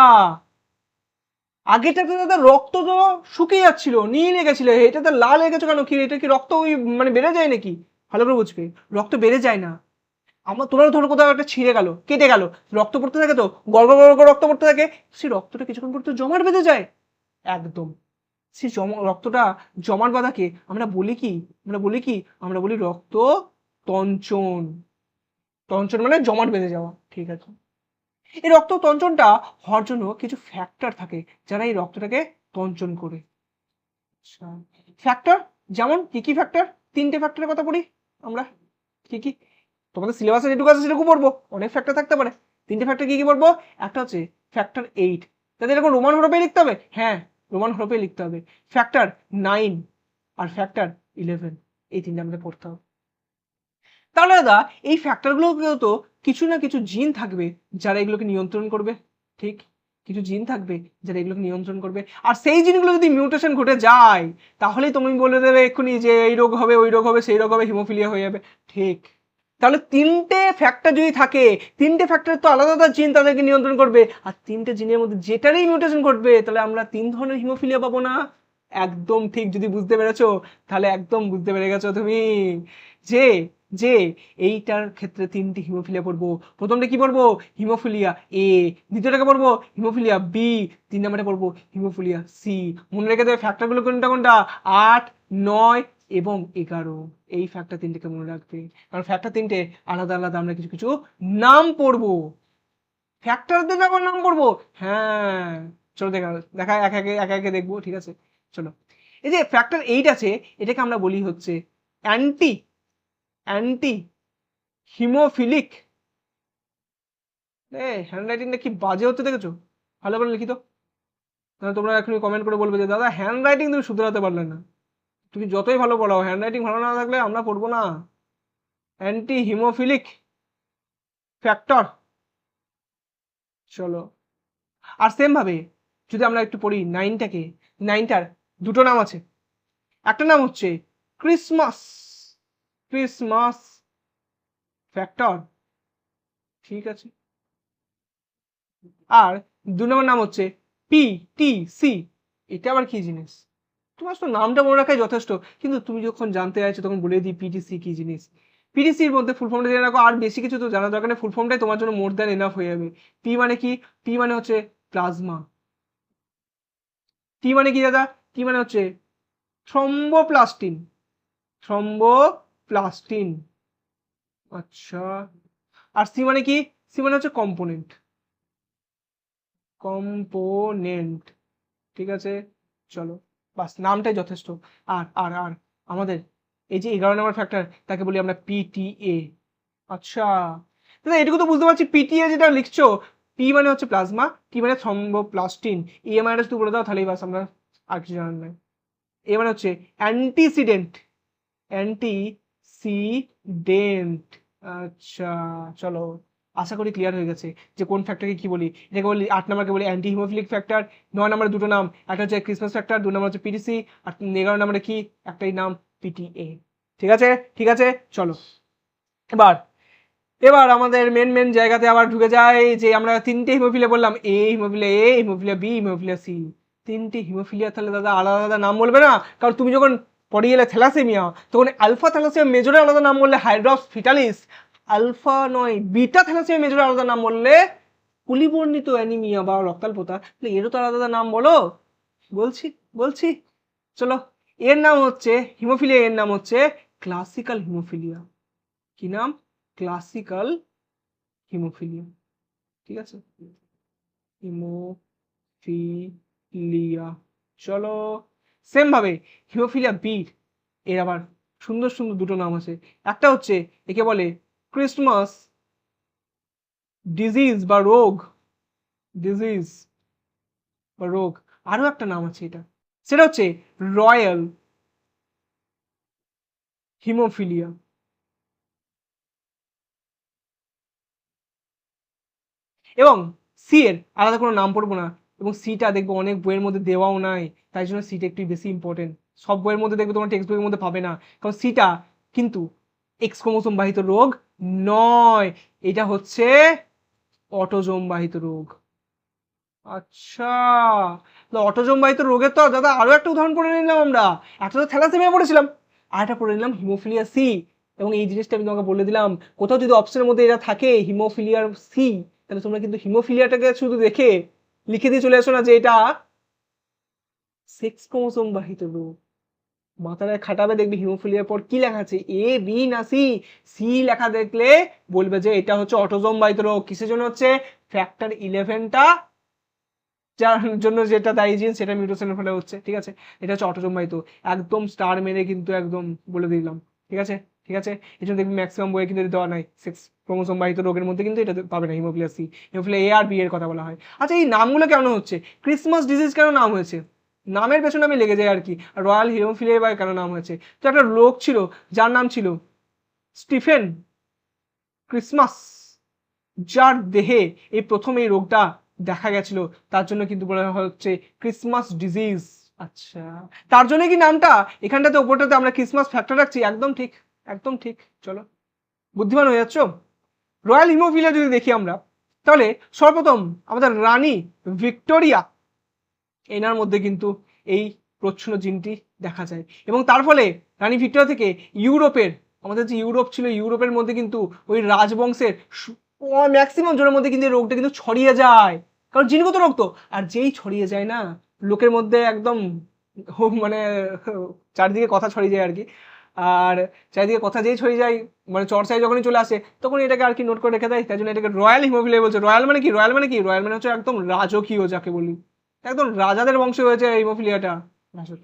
আগেটাতে দাদা রক্ত তো শুকিয়ে যাচ্ছিল, নীল হয়ে গেছিল, এটাতে লাল হয়ে গেছে কেন? কি এটা কি রক্ত ওই মানে বেড়ে যায় নাকি? ভালো করে বুঝবে, রক্ত বেড়ে যায় না। আমার তোমার ধরো কোথাও একটা ছিঁড়ে গেল, কেটে গেল, রক্ত পড়তে থাকে, তো গড় গড় গড় রক্ত পড়তে থাকে, সেই রক্তটা কিছুক্ষণ পর তো জমাট বেঁধে যায়। একদম, সেই রক্তটা জমাট বাঁধাকে আমরা বলি কি, আমরা বলি কি, আমরা বলি রক্ত তঞ্চন। তঞ্চন মানে জমাট বেঁধে যাওয়া। ঠিক আছে, এই রক্ত তঞ্চনটা হওয়ার জন্য কিছু ফ্যাক্টর থাকে যারা এই রক্তটাকে তঞ্চন করে। আচ্ছা, ফ্যাক্টর যেমন কি কি ফ্যাক্টর, 3টে ফ্যাক্টরের কথা পড়ি আমরা। কি কি তোমাদের সিলেবাসে যেটুকু আছে সেটুকু পড়বো, অনেক ফ্যাক্টর থাকতে পারে। 3টে ফ্যাক্টর কি কি পড়বো, একটা হচ্ছে ফ্যাক্টর 8, তাদের এরকম রোমান হরফে লিখতে হবে। হ্যাঁ রোমান হরফে লিখতে হবে। ফ্যাক্টর 9 আর ফ্যাক্টর 11, এই 3টে আমাদের পড়তে হবে। তাহলে দাদা এই ফ্যাক্টরগুলোকেও তো কিছু না কিছু জিন থাকবে যারা এগুলোকে নিয়ন্ত্রণ করবে। ঠিক, কিছু জিন থাকবে যারা এগুলোকে নিয়ন্ত্রণ করবে, আর সেই জিনগুলো যদি মিউটেশন ঘটে যায় তাহলেই তুমি বলে দেবে এক্ষুনি যে এই রোগ হবে, ওই রোগ হবে, সেই রোগ হবে, হিমোফিলিয়া হয়ে যাবে। ঠিক, তাহলে 3টে ফ্যাক্টর যদি থাকে, 3টে ফ্যাক্টর তো আলাদা আলাদা জিন তাদেরকে নিয়ন্ত্রণ করবে, আর 3টে জিনের মধ্যে যেটারই মিউটেশন ঘটবে তাহলে আমরা 3 ধরনের হিমোফিলিয়া পাবো না? একদম ঠিক। যদি বুঝতে পেরেছো তাহলে একদম বুঝতে পেরে গেছো তুমি যে যে এইটার ক্ষেত্রে 3টি হিমোফিলিয়া পড়বো। প্রথমটা কি পড়বো? হিমোফিলিয়া এ। দ্বিতীয়টাকে পড়বো হিমোফিলিয়া বি। 3 নম্বরে পড়বো হিমোফিলিয়া সি। মনে রেখে দেবে ফ্যাক্টরগুলো কোনটা কোনটা? 8, 9 এবং 11। এই ফ্যাক্টর 3টেকে মনে রাখবে, কারণ ফ্যাক্টর 3টে আলাদা আলাদা আমরা কিছু কিছু নাম পড়বো। ফ্যাক্টরদের আবার নাম পড়বো। হ্যাঁ, চলো দেখা দেখা একে একে একে একে দেখবো, ঠিক আছে? চলো, এই যে ফ্যাক্টর 8 আছে, এটাকে আমরা বলি হচ্ছে অ্যান্টি অ্যান্টি হিমোফিলিক। হ্যান্ড রাইটিংটা কি বাজে হচ্ছে দেখেছো? ভালো করে লিখিত। তাহলে তোমরা এখনই কমেন্ট করে বলবে যে দাদা হ্যান্ড রাইটিং তুমি শুধরাতে পারলে না। তুমি যতই ভালো পড়াও, হ্যান্ড রাইটিং ভালো না থাকলে আমরা পড়বো না। Anti haemophilic factor. চলো, আর সেম ভাবে যদি আমরা একটু পড়ি 9টাকে, 9টার দুটো নাম আছে। একটা নাম হচ্ছে ক্রিসমাস ক্রিসমাস ফ্যাক্টর, ঠিক আছে? আর 2 নম্বর নাম হচ্ছে PTC। এটা আবার কি জিনিস? তোমার তো নামটা মনে রাখাই যথেষ্ট, কিন্তু তুমি যখন জানতে চাইছো তখন বলে দিই পিটিসি কি জিনিস। পিটিসির মধ্যে ফুল ফর্মটা জেনে রাখো, আর বেশি কিছু তো জানা দরকার নেই, ফুল ফর্মটাই তোমার জন্য মোর দ্যান এনাফ হয়ে যাবে। পি মানে কি? পি মানে হচ্ছে প্লাজমা। টি মানে কি দাদা? টি মানে হচ্ছে থ্রম্বোপ্লাস্টিন। থ্রম্বোপ্লাস্টিন, আচ্ছা। আর সি মানে কি? সি মানে হচ্ছে কম্পোনেন্ট। কম্পোনেন্ট, ঠিক আছে? চলো, বাস নামটাই যথেষ্ট। আর আর আর আমাদের এই যে 11 নম্বর ফ্যাক্টর, তাকে বলি আমরা পিটিএ। আচ্ছা দাদা, এটুকু তো বুঝতে পারছি। পিটিএ যেটা লিখছো, পি মানে হচ্ছে প্লাজমা, টি মানে থ্রম্বোপ্লাস্টিন, এ মানে শুধু বলে দাও তাহলেই বাস, আমরা আর কিছু জানার নাই। এ মানে হচ্ছে অ্যান্টিসিডেন্ট। অ্যান্টিসিডেন্ট, আচ্ছা। চলো, আশা করি ক্লিয়ার হয়ে গেছে যে কোন ফ্যাক্টরকে কি বলি। এটাকে বলি 8 নম্বরকে বলি অ্যান্টি হিমোফিলিক ফ্যাক্টর। 9 নম্বরে দুটো নাম, একটা হচ্ছে ক্রিসমাস ফ্যাক্টর, 2 নম্বর হচ্ছে পিটিসি। আর 11 নম্বরে কি? একটাই নাম, পিটিএ। ঠিক আছে, ঠিক আছে। চলো, এবার এবার আমাদের মেন মেন জায়গাতে আবার ঢুকে যায়, যে আমরা 3টে হিমোফিলিয়া বললাম, এ hemophilia A, hemophilia B, hemophilia C. 3টে হিমোফিলিয়া, তাহলে দাদা আলাদা আলাদা নাম বলবে না? কারণ তুমি যখন পড়ে গেলে থ্যালাসেমিয়া, তখন আলফা থ্যালাসেমিয়া মেজরে আলাদা নাম বললে হাইড্রক্স ফিটালিস, আলফা নয় বিটা থ্যালাসেমিয়া মেজরে আলাদা নাম বললে পুলিবর্ণিত অ্যানিমিয়া বা রক্তাল্পতা। তাহলে এরও তো আলাদা নাম বলো। বলছি বলছি চলো, এর নাম হচ্ছে হিমোফিলিয়া, এর নাম হচ্ছে ক্লাসিক্যাল হিমোফিলিয়া। কি নাম? ক্লাসিক্যাল হিমোফিলিয়া, ঠিক আছে? হিমোফিলিয়া। চলো, সেম ভাবে হিমোফিলিয়া বি, এর আবার সুন্দর সুন্দর দুটো নাম আছে। একটা হচ্ছে একে বলে ক্রিসমাস ডিজিজ বা রোগ, ডিজিজ বা রোগ। আরো একটা নাম আছে এটা, সেটা হচ্ছে রয়্যাল হিমোফিলিয়া। এবং সি এর আলাদা কোনো নাম পড়বো না, এবং সিটা দেখবো অনেক বইয়ের মধ্যে দেওয়াও নাই, তাই জন্য সিটা একটু বেশি ইম্পর্টেন্ট। সব বইয়ের মধ্যে দেখবে, তোমার টেক্সট বইয়ের মধ্যে পাবে না, কারণ সিটা কিন্তু এক্স ক্রোমোসোম বাহিত রোগ নয়, এটা হচ্ছে অটোজোম বাহিত রোগ। আচ্ছা, অটোজোম বাহিত রোগের তো দাদা আরো একটা উদাহরণ পড়ে নিলাম আমরা। একটা তো থ্যালাসেমিয়া পড়েছিলাম, আর একটা পড়ে নিলাম হিমোফিলিয়া সি। এবং এই জিনিসটা আমি তোমাকে বলে দিলাম, কোথাও যদি অপশনের মধ্যে এটা থাকে হিমোফিলিয়ার সি, তাহলে তোমরা কিন্তু হিমোফিলিয়াটাকে শুধু দেখে লিখে দিয়ে চলে আসো না যে এটা সেক্স ক্রোমোসোম বাহিত রোগ। মাথায় খাটাবে, দেখবি হিমোফিলিয়ার পর কি লেখা আছে, এ বি না সি। সি লেখা দেখলে বলবে যে এটা হচ্ছে অটোজোম বাহিত রোগ। কিসের জন্য হচ্ছে? ফ্যাক্টর 11টা যার জন্য যেটা দায়ী জিন সেটা মিউটেশনের ফলে হচ্ছে, ঠিক আছে? এটা হচ্ছে অটোজোম বাহিত। একদম স্টার মেরে কিন্তু একদম বলে দিলাম, ঠিক আছে? ঠিক আছে, এই জন্য দেখবি ম্যাক্সিমাম বইয়ে কিন্তু দেওয়া নাই সেক্স ক্রোমোসোম বাহিত রোগের মধ্যে কিন্তু এটা পাবে না, হিমোফিলিয়া সি। হিমোফিলিয়া এ আর বি এর কথা বলা হয়। আচ্ছা, এই নামগুলো কেন হচ্ছে? ক্রিসমাস ডিজিজ কেন নাম হয়েছে? নামের পেছনে আমি লেগে যাই আর কি। রয়্যাল হিমোফিলিয়া বা কেন নাম হয়েছে? তো একটা লোক ছিল যার নাম ছিল স্টিফেন ক্রিসমাস, যার দেহে এই প্রথম এই রোগটা দেখা গেছিল, তার জন্য কিন্তু বলা হচ্ছে ক্রিসমাস ডিজিজ। আচ্ছা, তার জন্য কি নামটা এখানটাতে ওপরটাতে আমরা ক্রিসমাস ফ্যাক্টর রাখছি। একদম ঠিক, একদম ঠিক। চলো, বুদ্ধিমান হয়ে যাচ্ছ। রয়্যাল হিমোফিলিয়া যদি দেখি আমরা, তাহলে সর্বপ্রথম আমাদের রানী ভিক্টোরিয়া, এনার মধ্যে কিন্তু এই প্রচ্ছন্ন জিনটি দেখা যায়। এবং তার ফলে রানী ভিক্টোরিয়া থেকে ইউরোপের, আমাদের যে ইউরোপ ছিল, ইউরোপের মধ্যে কিন্তু ওই রাজবংশের ম্যাক্সিমাম জনের মধ্যে কিন্তু এই রোগটা কিন্তু ছড়িয়ে যায়, কারণ জিনগত রোগ তো। আর যেই ছড়িয়ে যায় না, লোকের মধ্যে একদম মানে চারদিকে কথা ছড়িয়ে যায় আর কি। আর চারিদিকে কথা যেই ছড়িয়ে যায়, মানে চর্চায় যখনই চলে আসে, তখন এটাকে আর কি নোট করে রেখে দেয়। তাই জন্য এটাকে রয়্যাল হিমোফিলিয়া বলছে। রয়্যাল মানে কি? রয়্যাল মানে কি? রয়্যাল মানে হচ্ছে একদম রাজকীয়, যাকে বলি একদম রাজাদের বংশে হয়েছে হিমোফিলিয়াটা।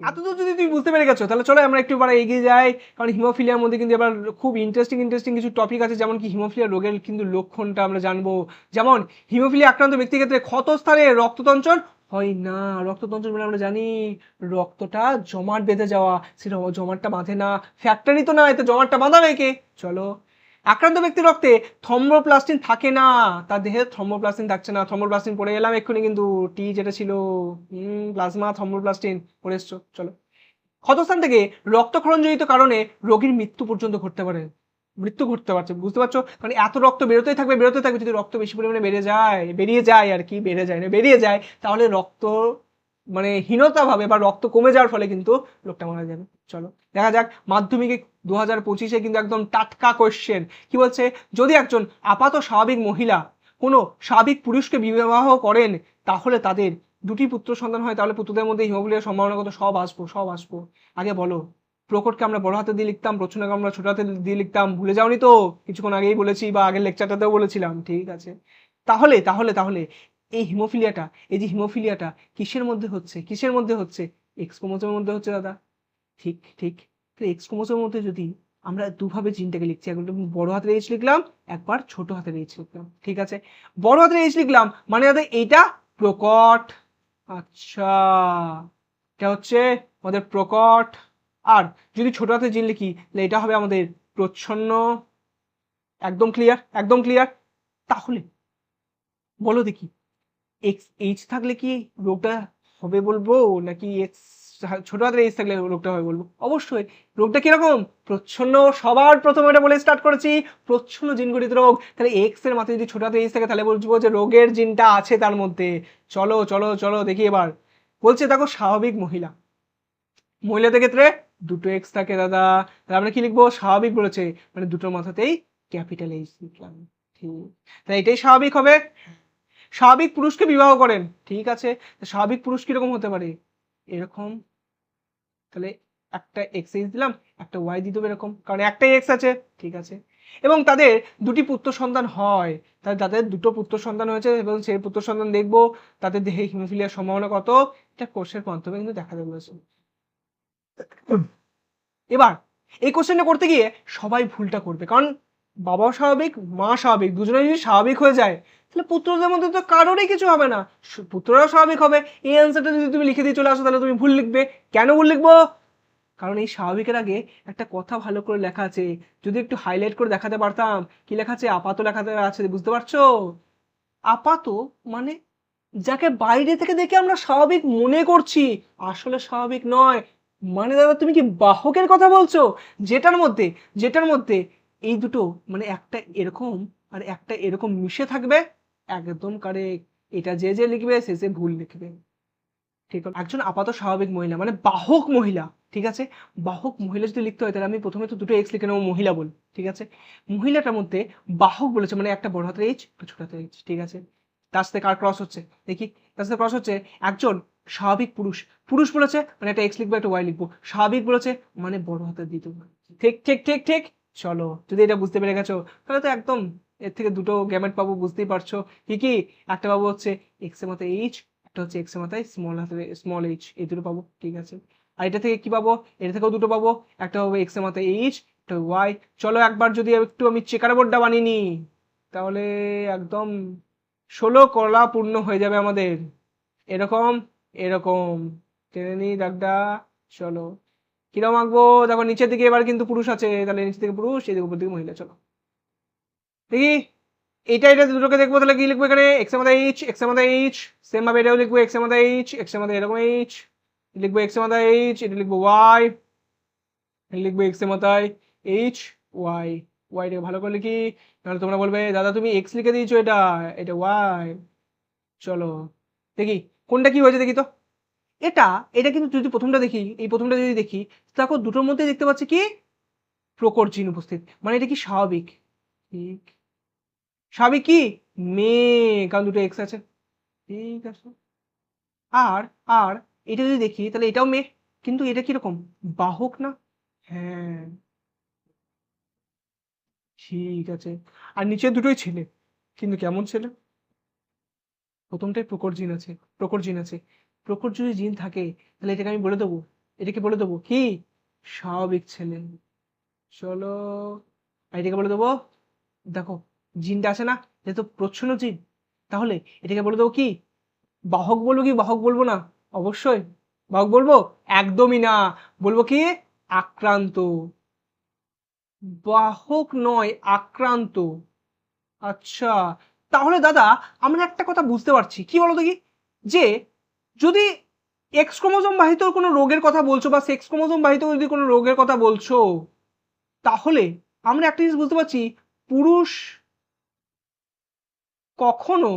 এতদূর যদি তুমি বুঝতে পেরে গেছো, তাহলে চলো আমরা একটু এবার এগিয়ে যাই। কারণ হিমোফিলিয়ার মধ্যে কিন্তু এবার খুব ইন্টারেস্টিং কিছু টপিক আছে, যেমন কি হিমোফিলিয়া রোগের কিন্তু লক্ষণটা আমরা জানবো। যেমন হিমোফিলিয়া আক্রান্ত ব্যক্তির ক্ষেত্রে ক্ষতস্থানে রক্ততঞ্চন হয় না। রক্ততঞ্চন মানে আমরা জানি রক্তটা জমাট বেঁধে যাওয়া, সেটা জমাটটা বাঁধে না। ফ্যাক্টরি তো না, এতে জমাটটা বাঁধাবে কে? চলো, আক্রান্ত ব্যক্তির রক্তে থ্রম্বোপ্লাস্টিন থাকে না, তার দেহে থ্রম্বোপ্লাস্টিন থাকছে না। থ্রম্বোপ্লাস্টিন পড়ে এলাম এক্ষুনি, কিন্তু টি যেটা ছিল প্লাজমা থ্রম্বোপ্লাস্টিন পড়ে এসছো। চলো, ক্ষতস্থান থেকে রক্তক্ষরণজনিত কারণে রোগীর মৃত্যু পর্যন্ত ঘটতে পারে। মৃত্যু ঘটতে পারছে, বুঝতে পারছো? মানে এত রক্ত বেরোতেই থাকবে। যদি রক্ত বেশি পরিমাণে বেরিয়ে যায় আর কি, বেরিয়ে যায়, তাহলে রক্ত মানে হীনতা ভাবে বা রক্ত কমে যাওয়ার ফলে কিন্তু লোকটা মারা যাবে। চলো দেখা যাক মাধ্যমিকে 2025-এ কিন্তু একদম টাটকা কোয়েশ্চেন কি বলছে। যদি একজন আপাত স্বাভাবিক মহিলা কোনো স্বাভাবিক পুরুষকে বিবাহ করেন, তাহলে তাদের দুটি পুত্র সন্তান হয়, তাহলে পুত্রদের মধ্যে হিমোফিলিয়ার সম্ভাবনা কত? সব আসবো। আগে বলো, প্রকটকে আমরা বড় হাতে দিয়ে লিখতাম, প্রচ্ছন্নকে আমরা ছোট হাতে দিয়ে লিখতাম, ভুলে যাওনি তো? কিছুক্ষণ আগেই বলেছি, বা আগের লেকচারটাতেও বলেছিলাম। ঠিক আছে, তাহলে তাহলে তাহলে এই হিমোফিলিয়াটা, এই যে হিমোফিলিয়াটা কিসের মধ্যে হচ্ছে? এক্স ক্রোমোসোমের মধ্যে হচ্ছে দাদা। ঠিক ঠিক। এক্স ক্রোমোসোমের মধ্যে যদি আমরা দুভাবে জিনটাকে লিখছি, একবার বড় হাতের এইচ লিখলাম, একবার ছোট হাতের এইচ লিখলাম। ঠিক আছে, বড় হাতের এইচ লিখলাম মানে দাদা এইটা প্রকট। আচ্ছা, এটা হচ্ছে আমাদের প্রকট। আর যদি ছোট হাতের জিন লিখি, তাহলে এটা হবে আমাদের প্রচ্ছন্ন। একদম ক্লিয়ার। তাহলে বলো দেখি, এক্স এইচ থাকলে কি রোগটা হবে বলবো, নাকি এক্স ছোট হাতের এইচ থাকলে রোগটা হবে বলবো? অবশ্যই। রোগটা কিরকম? প্রচ্ছন্ন। সবার প্রথমে এটা বলে স্টার্ট করেছি, প্রচ্ছন্ন জিন গঠিত রোগ। তাহলে এক্স এর মাথায় যদি ছোট হাতের এইচ থাকে, তাহলে বলবো যে রোগের জিনটা আছে তার মধ্যে। চলো চলো চলো দেখি এবার। বলছে দেখো, স্বাভাবিক মহিলাদের ক্ষেত্রে দুটো এক্স থাকে দাদা। তাহলে আমরা কি লিখবো? স্বাভাবিক বলেছে মানে দুটোর মাথাতেই ক্যাপিটাল এইচ লিখলাম। ঠিক, তাহলে এটাই স্বাভাবিক হবে। স্বাভাবিক পুরুষকে বিবাহ করেন, ঠিক আছে। স্বাভাবিক পুরুষ কিরকম হতে পারে? এরকম। তাহলে একটা এক্স এইচ দিলাম, একটা ওয়াই দিয়ে দেবো এরকম, কারণ একটাই এক্স আছে। ঠিক আছে, এবং তাদের দুটি পুত্র সন্তান হয়। তাহলে তাদের দুটো পুত্র সন্তান হয়েছে, এবং সেই পুত্র সন্তান দেখবো তাদের দেহে হিমোফিলিয়ার সম্ভাবনা কত, এটা কোর্সের মাধ্যমে কিন্তু দেখাতে বলেছে। এবার এই কোশ্চেনটা করতে গিয়ে সবাই ভুলটা করবে, কারণ বাবা স্বাভাবিক, মা স্বাভাবিক, দুজনে যদি স্বাভাবিক হয়ে যায়, তাহলে পুত্রদের মধ্যে তো কারোরই কিছু হবে না, পুত্ররাও স্বাভাবিক হবে। এই অ্যান্সারটা যদি তুমি লিখে দিয়ে চলে আসো, তাহলে তুমি ভুল লিখবে। কেন ভুল লিখবো? কারণ এই স্বাভাবিকের আগে একটা কথা ভালো করে লেখা আছে, যদি একটু হাইলাইট করে দেখাতে পারতাম। কি লেখা আছে? আপাত লেখা আছে, বুঝতে পারছো? আপাত মানে যাকে বাইরে থেকে দেখে আমরা স্বাভাবিক মনে করছি, আসলে স্বাভাবিক নয়। মানে দাদা তুমি কি বাহকের কথা বলছো? যেটার মধ্যে এই দুটো মানে একটা এরকম আর একটা এরকম মিশে থাকবে। একদম কারেক্ট। এটা যে যে লিখবে সে ভুল লিখবে। ঠিক আছে, একজন আপাত স্বাভাবিক মহিলা মানে বাহক মহিলা। ঠিক আছে, বাহক মহিলা যদি লিখতে হয়, তাহলে আমি প্রথমে তো দুটো এক্স লিখে নেবো, মহিলা বল। ঠিক আছে, মহিলাটার মধ্যে বাহক বলেছে মানে একটা বড় হাতের এইচ, একটা ছোট হাতের এইচ। ঠিক আছে, তার সাথে কার ক্রস হচ্ছে দেখি। তার সাথে ক্রস হচ্ছে একজন স্বাভাবিক পুরুষ বলেছে মানে একটা এক্স লিখবো, একটা ওয়াই লিখবো। স্বাভাবিক বলেছে মানে বড় হাতের দিতে হবে। ঠিক ঠিক ঠিক ঠিক। চলো, যদি এটা বুঝতে পেরে গেছো, তাহলে তো একদম এর থেকে দুটো গ্যামেট পাবো, বুঝতেই পারছো। কি কি? একটা পাবো হচ্ছে এক্স এর মাথায় এইচ, একটা হচ্ছে এক্স এর মাথায় স্মল এইচ, এই দুটো পাবো। ঠিক আছে, আর এটা থেকে কি পাবো? এটা থেকেও দুটো পাবো, একটা পাবো এক্স এর মাথায় এইচ, একটা ওয়াই। চলো একবার যদি একটু আমি চেকার বোর্ডটা বানিয়ে নিই, তাহলে একদম 16 কলা পূর্ণ হয়ে যাবে আমাদের। এরকম এরকম টেনে নিই দাগটা। চলো, কিরম আঁকবো? দেখো নিচের দিকে এবার কিন্তু পুরুষ আছে, তাহলে নিচের দিকে পুরুষ, এদিকে উপর দিকে মহিলা। চলো দেখি, এটা দুটোকে দেখবো, তাহলে কি লিখবো এখানে? এক্স এর মাথায় এইচ, এক্স এর মাথায় এইচ। সেম ভাবে এটাও লিখবো এক্স এর মাথায় এইচ, এক্স এর মাথায় এরকম এইচ লিখবো, এক্স এর মাথায় এইচ, এটা লিখবো ওয়াই, লিখবো এক্স এর মাথায় এইচ ওয়াই। ওয়াইটাকে ভালো করে লিখি, নাহলে তোমরা বলবে দাদা তুমি এক্স লিখে দিয়েছো, এটা ওয়াই। চলো দেখি কোনটা কি হয়েছে দেখি তো। এটা এটা কিন্তু যদি প্রথমটা দেখি, এই প্রথমটা যদি দেখি, দেখো দুটোর মধ্যে দেখতে পাচ্ছি কি প্রকট জিন উপস্থিত, মানে এটা কি স্বাভাবিক? ঠিক, স্বাভাবিক কি মেয়ে, কারণ দুটো এক্স আছে। ঠিক আছে। আর আর এটা যদি দেখি তাহলে এটাও মেয়ে, কিন্তু এটা কিরকম বাহক না? হ্যাঁ, ঠিক আছে। আর নিচের দুটোই ছেলে, কিন্তু কেমন ছেলে? প্রথমটায় প্রকট জিন আছে, প্রকট জিন আছে। প্রকট যদি জিন থাকে তাহলে এটাকে আমি বলে দেবো, এটাকে বলে দেবো কি স্বাভাবিক ছেলে। চলো, আর এটাকে বলে দেবো, দেখো জিনটা আছে না, এটা তো প্রচ্ছন্ন জিন, তাহলে এটাকে বলে দেবো কি বাহক। বলবো কি বাহক বলবো না? অবশ্যই বাহক বলবো, একদমই না, বলবো কি আক্রান্ত। বাহক নয়, আক্রান্ত। আচ্ছা, তাহলে দাদা আমরা একটা কথা বুঝতে পারছি, কি বলো দেখি, যে যদি এক্স ক্রোমোজোম বাহিত কোনো রোগের কথা বলছো বা সেক্স ক্রোমোজোম বাহিত যদি কোনো রোগের কথা বলছো, তাহলে আমরা একটা জিনিস বুঝতে পারছি, পুরুষ কখনো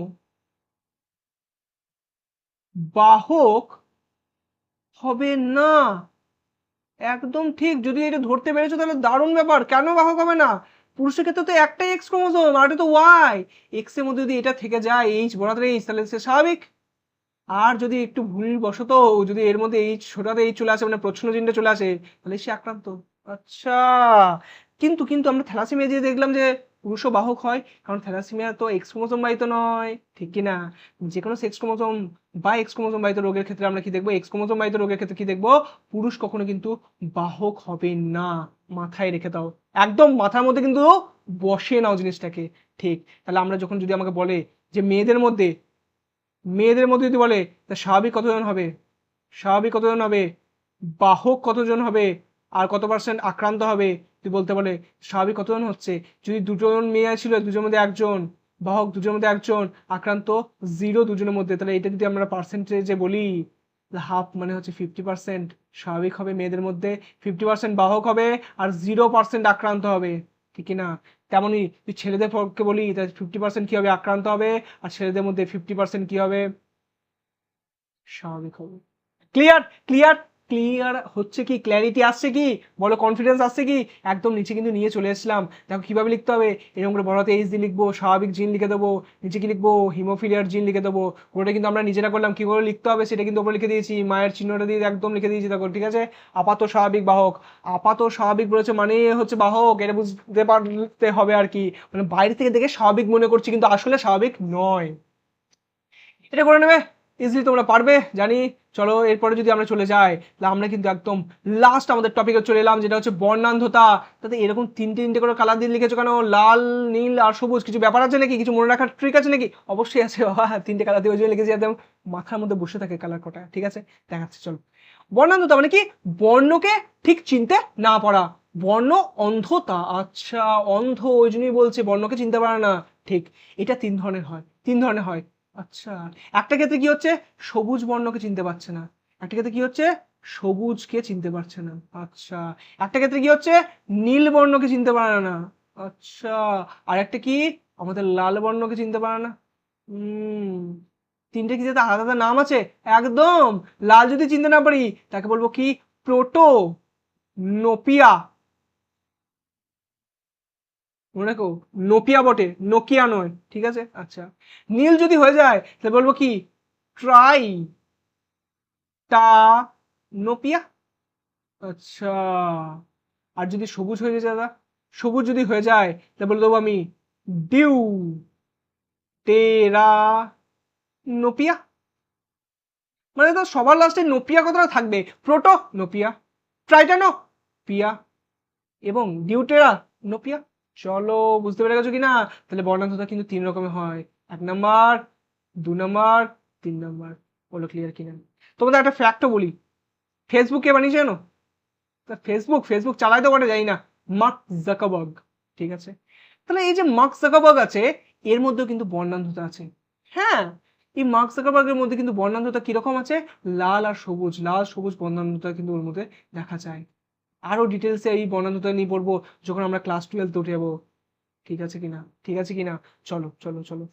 বাহক হবে না। একদম ঠিক, যদি এটা ধরতে পেরেছো তাহলে দারুণ ব্যাপার। কেন বাহক হবে না? পুরুষের ক্ষেত্রে তো একটাই এক্স ক্রোমোজোম, আর এটা তো ওয়াই। এক্স এর মধ্যে যদি এটা থেকে যায় এইচ বড়াতে এইচ, তাহলে সে স্বাভাবিক। আর যদি একটু ভুলবশত যদি এর মধ্যে এইচ ছোটাতে এইচ চলে আসে, মানে প্রচ্ছন্ন জিনটা চলে আসে, তাহলে সে আক্রান্ত। আচ্ছা, কিন্তু কিন্তু আমরা থ্যালাসেমিয়া যে দেখলাম যে পুরুষও বাহক হয়, কারণ থ্যালাসেমিয়া তো এক্স ক্রোমোজোম বাহিত নয়, ঠিক কি না? যে কোনো সেক্স ক্রোমোজোম বা এক্স ক্রোমোজোম বাহিত রোগের ক্ষেত্রে আমরা কি দেখবো, এক্স ক্রোমোজোম বাহিত রোগের ক্ষেত্রে কি দেখবো, পুরুষ কখনো কিন্তু বাহক হবে না। মাথায় রেখে দাও, একদম মাথার মধ্যে কিন্তু বসে নাও জিনিসটাকে। ঠিক, তাহলে আমরা যখন যদি আমাকে বলে যে মেয়েদের মধ্যে যদি বলে তা স্বাভাবিক কতজন হবে, স্বাভাবিক কতজন হবে, বাহক কতজন হবে, আর কত পার্সেন্ট আক্রান্ত হবে, তুই বলতে বলে স্বাভাবিক কতজন হচ্ছে, যদি দুজন মেয়ে ছিল দুজনের মধ্যে একজন বাহক, দুজনের মধ্যে একজন আক্রান্ত, জিরো দুজনের মধ্যে, তাহলে এটা যদি আমরা পার্সেন্টেজে বলি, হাফ মানে হচ্ছে 50% স্বাভাবিক হবে মেয়েদের মধ্যে, 50% বাহক হবে, আর 0% আক্রান্ত হবে, ঠিক না? তেমনই তুই ছেলেদের পক্ষে বলি, তাহলে 50% কি হবে আক্রান্ত হবে, আর ছেলেদের মধ্যে 50% কি হবে স্বাভাবিক হবে। ক্লিয়ার, ক্লিয়ার, ক্লিয়ার হচ্ছে কি, ক্ল্যারিটি আসছে কি, বলো কনফিডেন্স আসছে কি? একদম নিচে কিন্তু নিয়ে চলে এসেছিলাম, দেখো কিভাবে লিখতে হবে, এরকম করে বড়তে এইচ দিয়ে লিখবো, স্বাভাবিক জিন লিখে দেবো, নিচে কি লিখবো হিমোফিলিয়ার জিন লিখে দেবো। ওটা কিন্তু আমরা নিজেরা করলাম, কি করে লিখতে হবে সেটা কিন্তু ওপরে লিখে দিয়েছি, মায়ের চিহ্নটা দিয়ে একদম লিখে দিয়েছি, দেখো ঠিক আছে। আপাত স্বাভাবিক বাহক, আপাত স্বাভাবিক বলেছে মানে হচ্ছে বাহক, এটা বুঝতে পারতে হবে আর কি, মানে বাইরে থেকে দেখে স্বাভাবিক মনে করছি কিন্তু আসলে স্বাভাবিক নয়। এটা করে নেবে, ইজিলি তোমরা পারবে জানি। চলো এরপরে যদি আমরা চলে যাই, তাহলে আমরা কিন্তু একদম লাস্ট আমাদের টপিকে চলে এলাম, যেটা হচ্ছে বর্ণান্ধতা। তাতে এরকম তিনটে তিনটে করে কালার দিয়ে লিখেছো কেন, লাল নীল আর সবুজ, কিছু ব্যাপার আছে নাকি, কিছু মনে রাখার ট্রিক আছে নাকি? অবশ্যই আছে বাবা, তিনটে কালার দিয়ে ওই জন্য লিখেছি একদম মাথার মধ্যে বসে থাকে কালার কটা, ঠিক আছে দেখাচ্ছি চলো। বর্ণান্ধতা মানে কি, বর্ণকে ঠিক চিনতে না পারা, বর্ণ অন্ধতা। আচ্ছা, অন্ধ ওই জন্যই বলছে বর্ণকে চিনতে পারে না। ঠিক, এটা তিন ধরনের হয়, তিন ধরনের হয়। আচ্ছা, একটা ক্ষেত্রে কি হচ্ছে সবুজ বর্ণকে চিনতে পারছে না, একটা ক্ষেত্রে কি হচ্ছে সবুজকে চিনতে পারছে না। আচ্ছা, একটা ক্ষেত্রে কি হচ্ছে নীল বর্ণকে চিনতে পারে না। আচ্ছা, আর একটা কি আমাদের লাল বর্ণকে চিনতে পারে না। হুম, তিনটে কি যাতে আলাদা আলাদা নাম আছে? একদম, লাল যদি চিনতে না পারি তাকে বলবো কি প্রোটো নোপিয়া, মনে রাখো, নোকিয়া বটে, নোকিয়া নয়, ঠিক আছে। আচ্ছা, নীল যদি হয়ে যায় তাহলে বলবো কি ট্রাই টা নোপিয়া। আচ্ছা, আর যদি সবুজ হয়ে যায় দাদা, সবুজ যদি হয়ে যায় তাহলে বলে দেবো আমি ডিউ টেরা নোপিয়া। মানে তো সবার লাস্টে নোপিয়া কথাটা থাকবে, প্রোটো নোপিয়া, ট্রাইটানো পিয়া, এবং ডিউটেরা নোপিয়া। চলো, বুঝতে পেরে গেছো কিনা? তাহলে বর্ণান্ধতা কিন্তু তিন রকমের হয়, 1 নাম্বার, 2 নাম্বার, 3 নাম্বার। বলো ক্লিয়ার কিনা? তোমাদের একটা ফ্যাক্টও বলি, ফেসবুক কে বানিয়েছে জানো? তা ফেসবুক ফেসবুক চালাইতে পারে যাই না, মার্ক জাকারবার্গ, ঠিক আছে। তাহলে এই যে মার্ক জাকারবার্গ আছে, এর মধ্যেও কিন্তু বর্ণান্ধতা আছে। হ্যাঁ, এই মার্ক জাকারবার্গের মধ্যে কিন্তু বর্ণান্ধতা কিরকম আছে, লাল আর সবুজ, লাল সবুজ বর্ণান্ধতা কিন্তু ওর মধ্যে দেখা যায়। আরো ডিটেলসে এই বর্ণান্ধতা নিয়ে পড়বো যখন আমরা ক্লাস 12 উঠে যাবো, ঠিক আছে কিনা, ঠিক আছে কিনা? চলো চলো চলো,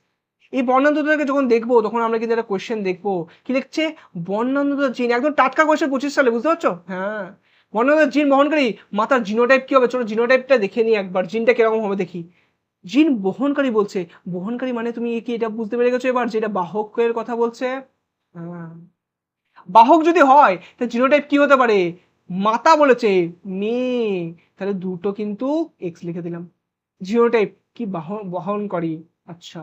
এই বর্ণান্ধতাকে যখন দেখবো তখন আমরা কিন্তু একটা কোয়েশ্চেন দেখবো, কি লিখছে, বর্ণান্ধতার জিন, একদম টাটকা কোয়েশ্চেন 25 সালে, বুঝতে পারছো? হ্যাঁ, বর্ণান্ধতার জিন বহনকারী মাতার জিনোটাইপ কি হবে, চলো জিনোটাইপটা দেখে নিই একবার, জিনটা কিরকম হবে দেখি। জিন বহনকারী বলছে, বহনকারী মানে তুমি কি এটা বুঝতে পেরে গেছো এবার, যেটা বাহকের কথা বলছে? হ্যাঁ, বাহক যদি হয় তাহলে জিনোটাইপ কি হতে পারে, মাতা বলেছে মেয়ে, তাহলে দুটো কিন্তু এক্স লিখে দিলাম। জিনোটাইপ কি বহনকারী। আচ্ছা,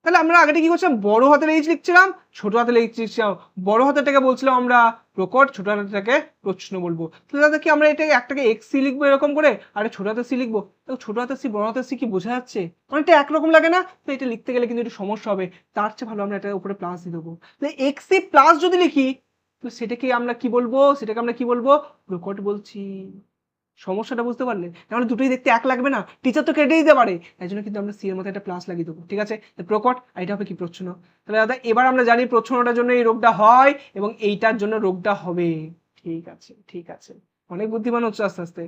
তাহলে আমরা আগেটা কি করছিলাম, বড় হাতের এইচ লিখছিলাম, ছোট হাতের এইচ লিখছিলাম। বড় হাতেরটাকে বলছিলাম আমরা প্রকট, ছোট হাতেরটাকে প্রশ্ন বলবো। তাহলে দাদা কি আমরা এটাকে একটাকে এক্স সি লিখবো এরকম করে, আর ছোট হাতের সি লিখবো? তো ছোট হাতের সি বড় হাতের সি কি বোঝা যাচ্ছে, অনেকটা একরকম লাগে না? তো এটা লিখতে গেলে কিন্তু একটু সমস্যা হবে, তার চেয়ে ভালো আমরা এটার উপরে প্লাস দিয়ে দেবো। তাহলে এক্স সি প্লাস যদি লিখি, তো সেটাকে আমরা কি বলবো, প্রকট বলছি। সমস্যাটা বুঝতে পারলে? তাহলে দুটোই দেখতে এক লাগবে না, টিচার তো কেটে দিতে পারে, তাই জন্য কিন্তু আমরা সি এর মধ্যে একটা প্লাস লাগিয়ে দেবো, ঠিক আছে? প্রকট, আর এটা হবে কি প্রচ্ছন্ন। তাহলে দাদা এবার আমরা জানি প্রচ্ছন্নটার জন্য এই রোগটা হয় এবং এইটার জন্য রোগটা হবে। ঠিক আছে, ঠিক আছে, অনেক বুদ্ধিমান হচ্ছে আস্তে আস্তে।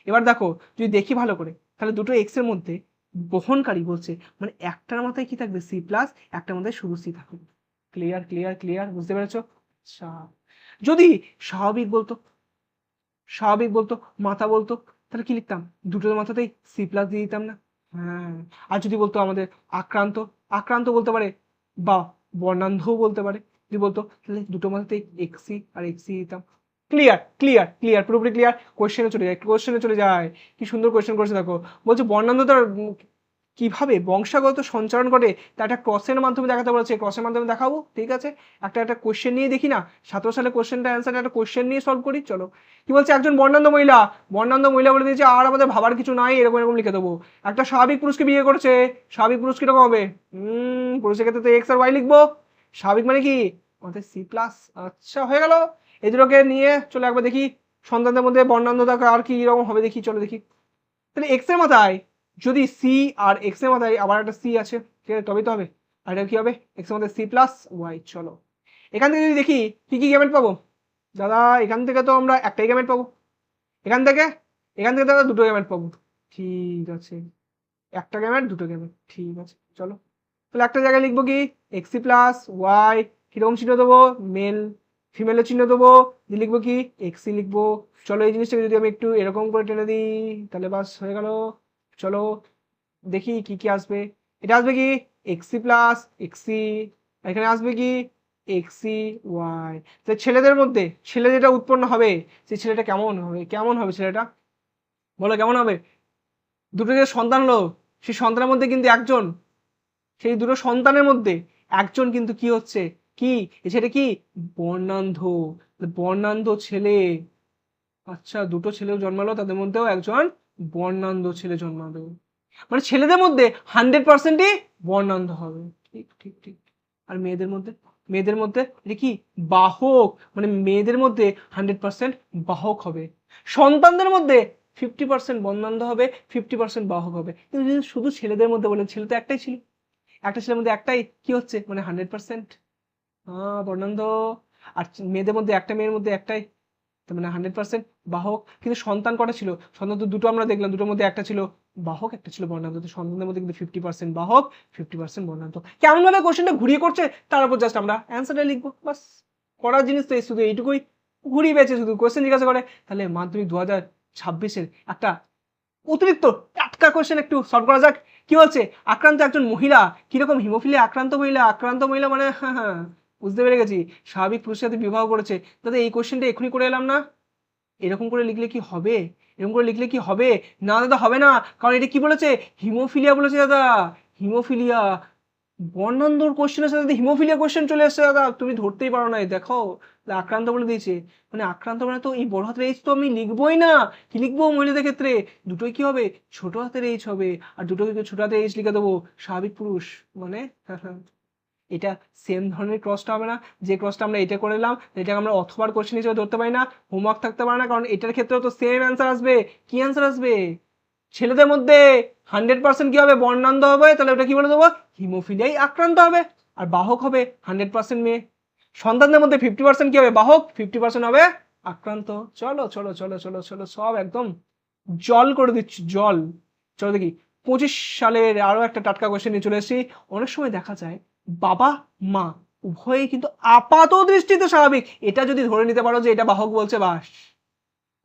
এবার দেখো, যদি দেখি ভালো করে, তাহলে দুটো এক্স এর মধ্যে বহনকারী বলছে, মানে একটার মাথায় কি থাকবে, সি প্লাস, একটার মধ্যে শুধু সি থাকবে। ক্লিয়ার ক্লিয়ার ক্লিয়ার, বুঝতে পেরেছো? আচ্ছা, যদি স্বাভাবিক বলতো, মাথা বলতো, তাহলে কি লিখতাম, দুটোর মাথাতেই সি প্লাস দিয়ে দিতাম না? হ্যাঁ, আর যদি বলতো আমাদের আক্রান্ত, বলতে পারে, বা বর্ণান্ধও বলতে পারে, যদি বলতো তাহলে দুটো মাথাতেই এক্সি আর এক্সি দিতাম। ক্লিয়ার ক্লিয়ার ক্লিয়ার, পুরোপুরি ক্লিয়ার। কোয়েশ্চেনে চলে যায়, কি সুন্দর কোয়েশ্চেন করেছে দেখো। বলছে বর্ণান্ধতার কিভাবে বংশাগত সঞ্চারণ ঘটে তা একটা ক্রসের মাধ্যমে দেখাতে বলেছে, ক্রসের মাধ্যমে দেখাবো, ঠিক আছে? একটা কোয়েশ্চেন নিয়ে দেখি না, 17 সালে কোয়েশ্চেনটা অ্যান্সার একটা কোয়েশ্চেন নিয়ে সলভ করি, চলো। কি বলছে, একজন বর্ণান্ধ মহিলা, বলে দিয়েছে, আর আমাদের ভাবার কিছু নাই, এরকম এরকম লিখে দেবো। একটা স্বাভাবিক পুরুষকে বিয়ে করেছে, স্বাভাবিক পুরুষ কিরকম হবে, পুরুষের ক্ষেত্রে তো এক্স আর ওয়াই লিখবো। স্বাভাবিক মানে কি, আমাদের সি প্লাস। আচ্ছা, হয়ে গেল। এই দুটোকে নিয়ে চলো একবার দেখি সন্তানদের মধ্যে বর্ণান্ধতা আর কি রকম হবে দেখি, চলো দেখি। তাহলে এক্স এর মাথায় যদি সি, আর এক্স এর মাথায় আবার একটা সি আছে, ঠিক আছে, তবেই তো হবে। আর এটা কি হবে, এক্স এর মধ্যে সি প্লাস ওয়াই। চলো এখান থেকে যদি দেখি কি কি গ্যামেট পাবো, দাদা এখান থেকে তো আমরা একটাই গ্যামেট পাবো, এখান থেকে দাদা দুটো গ্যামেট পাবো। ঠিক আছে, একটা গ্যামেট দুটো গ্যামেট, ঠিক আছে, চলো। তাহলে একটা জায়গায় লিখবো কি, এক্সি প্লাস ওয়াই, কিরকম চিহ্ন দেবো, মেল ফিমেলের চিহ্ন দেবো, দিয়ে লিখবো কি, এক্সি লিখবো। চলো এই জিনিসটাকে যদি আমি একটু এরকম করে টেনে দিই, তাহলে বাস হয়ে গেল। চলো দেখি কি কি আসবে, এটা আসবে কি, এক্সি প্লাস এক্সি, এখানে আসবে কি, এক্সি ওয়াই। তো ছেলেদের মধ্যে ছেলে যেটা উৎপন্ন হবে, সেই ছেলেটা কেমন হবে, ছেলেটা, বলো কেমন হবে? দুটো যে সন্তান হলো, সেই সন্তানের মধ্যে কিন্তু একজন, সেই দুটো সন্তানের মধ্যে একজন কিন্তু কি হচ্ছে, কি সেটা কি, বর্ণান্ধ ছেলে। আচ্ছা, দুটো ছেলেও জন্মালো, তাদের মধ্যেও একজন বর্ণান্ধ ছেলে জন্মালো, মানে ছেলেদের মধ্যে 100%ই বর্ণান্ধ হবে। ঠিক ঠিক ঠিক। আর মেয়েদের মধ্যে এটা কি, বাহক, মানে মেয়েদের মধ্যে 100% বাহক হবে। সন্তানদের মধ্যে 50% বর্ণান্ধ হবে, 50% বাহক হবে। কিন্তু যদি শুধু ছেলেদের মধ্যে বলেন, ছেলে তো একটাই ছিল, একটা ছেলের মধ্যে একটাই কি হচ্ছে, মানে 100% বর্ণান্ধ। আর মেয়েদের মধ্যে একটা মেয়ের মধ্যে একটাই, তার মানে 100% বাহক। কিন্তু সন্তান কটা ছিল, সন্তান তো দুটো আমরা দেখলাম, দুটোর মধ্যে একটা ছিল বাহক, একটা ছিল বর্ণান্ধ। তো সন্তানের মধ্যে কিন্তু 50% বাহক, 50% বর্ণান্ধ। কেমন ভাবে কোশ্চেনটা ঘুরিয়ে করছে, তার উপর জাস্ট আমরা অ্যান্সারটা লিখবো, বাস। করার জিনিস তো শুধু এইটুকুই, ঘুরিয়ে পেয়েছে শুধু কোশ্চেন জিজ্ঞাসা করে। তাহলে মাধ্যমিক 2026-এর একটা অতিরিক্ত টাটকা কোশ্চেন একটু সলভ করা যাক। কি বলছে, আক্রান্ত একজন মহিলা, কিরকম হিমোফিলিয়া আক্রান্ত মহিলা, মানে হ্যাঁ হ্যাঁ বুঝতে পেরে গেছি, স্বাভাবিক পুরুষের সাথে বিবাহ করেছে। দাদা এই কোশ্চেনটা এখনই করে এলাম না, এরকম করে লিখলে কি হবে, না দাদা হবে না, কারণ এটা কি বলেছে, হিমোফিলিয়া বলেছে দাদা, হিমোফিলিয়া। বর্ণান্ধর কোশ্চেনের সাথে হিমোফিলিয়া কোশ্চেন চলে আসছে দাদা, তুমি ধরতেই পারো না, দেখো আক্রান্ত বলে দিয়েছে, মানে আক্রান্ত মানে তো এই বড় হাতের এইচ তো আমি লিখবোই না, কি লিখবো মহিলাদের ক্ষেত্রে, দুটোই কি হবে, ছোট হাতের এইচ হবে, আর দুটোই ছোট হাতের এইচ লিখে দেবো, স্বাভাবিক পুরুষ মানে এটা সেম ধরনের ক্রসটা হবে না, যে ক্রসটা আমরা এটা করে নিলাম, এটাকে আমরা অথবার কোশ্চেন হিসেবে ধরতে পারি না, হোমওয়ার্ক থাকতে পারে না, কারণ এটার ক্ষেত্রেও তো সেম অ্যান্সার আসবে। কি অ্যান্সার আসবে, ছেলেদের মধ্যে 100% কি হবে, বর্ণান্ধ হবে, তাহলে ওটা কি বলে দেবো, হিমোফিলিয়ায় আক্রান্ত হবে, আর বাহক হবে 100% মেয়ে। সন্তানদের মধ্যে 50% কি হবে, বাহক, 50% হবে আক্রান্ত। চলো চলো চলো চলো চলো, সব একদম জল করে দিচ্ছি, জল। চলো দেখি, সালের আরো একটা টাটকা কোয়েশ্চেন নিয়ে চলে এসেছি। অনেক সময় দেখা যায় বাবা মা উভয়ই কিন্তু আপাত দৃষ্টিতে স্বাভাবিক, এটা যদি ধরে নিতে পারো যে এটা বাহক বলছে, বাস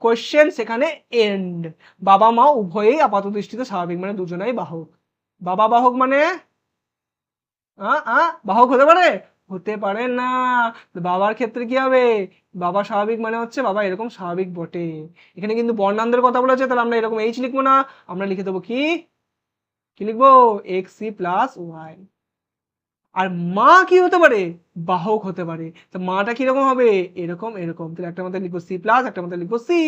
কোয়েশ্চেন সেখানে এন্ড। বাবা মা উভয়ই আপাত দৃষ্টিতে স্বাভাবিক মানে দুজনাই বাহক। বাবা বাহক মানে বাহক হতে পারে? হতে পারে না। বাবার ক্ষেত্রে কি হবে? বাবা স্বাভাবিক মানে হচ্ছে বাবা এরকম স্বাভাবিক বটে। এখানে কিন্তু বর্ণান্ধের কথা বলেছে, তাহলে আমরা এরকম এইচ লিখবো না, আমরা লিখে দেবো কি লিখবো এক্স সি প্লাস ওয়াই। আর মা কি হতে পারে? বাহক হতে পারে। তো মাটা কিরকম হবে? এরকম এরকম। তাহলে একটা মধ্যে লিখবো সি প্লাস, একটা মধ্যে লিখবো সি।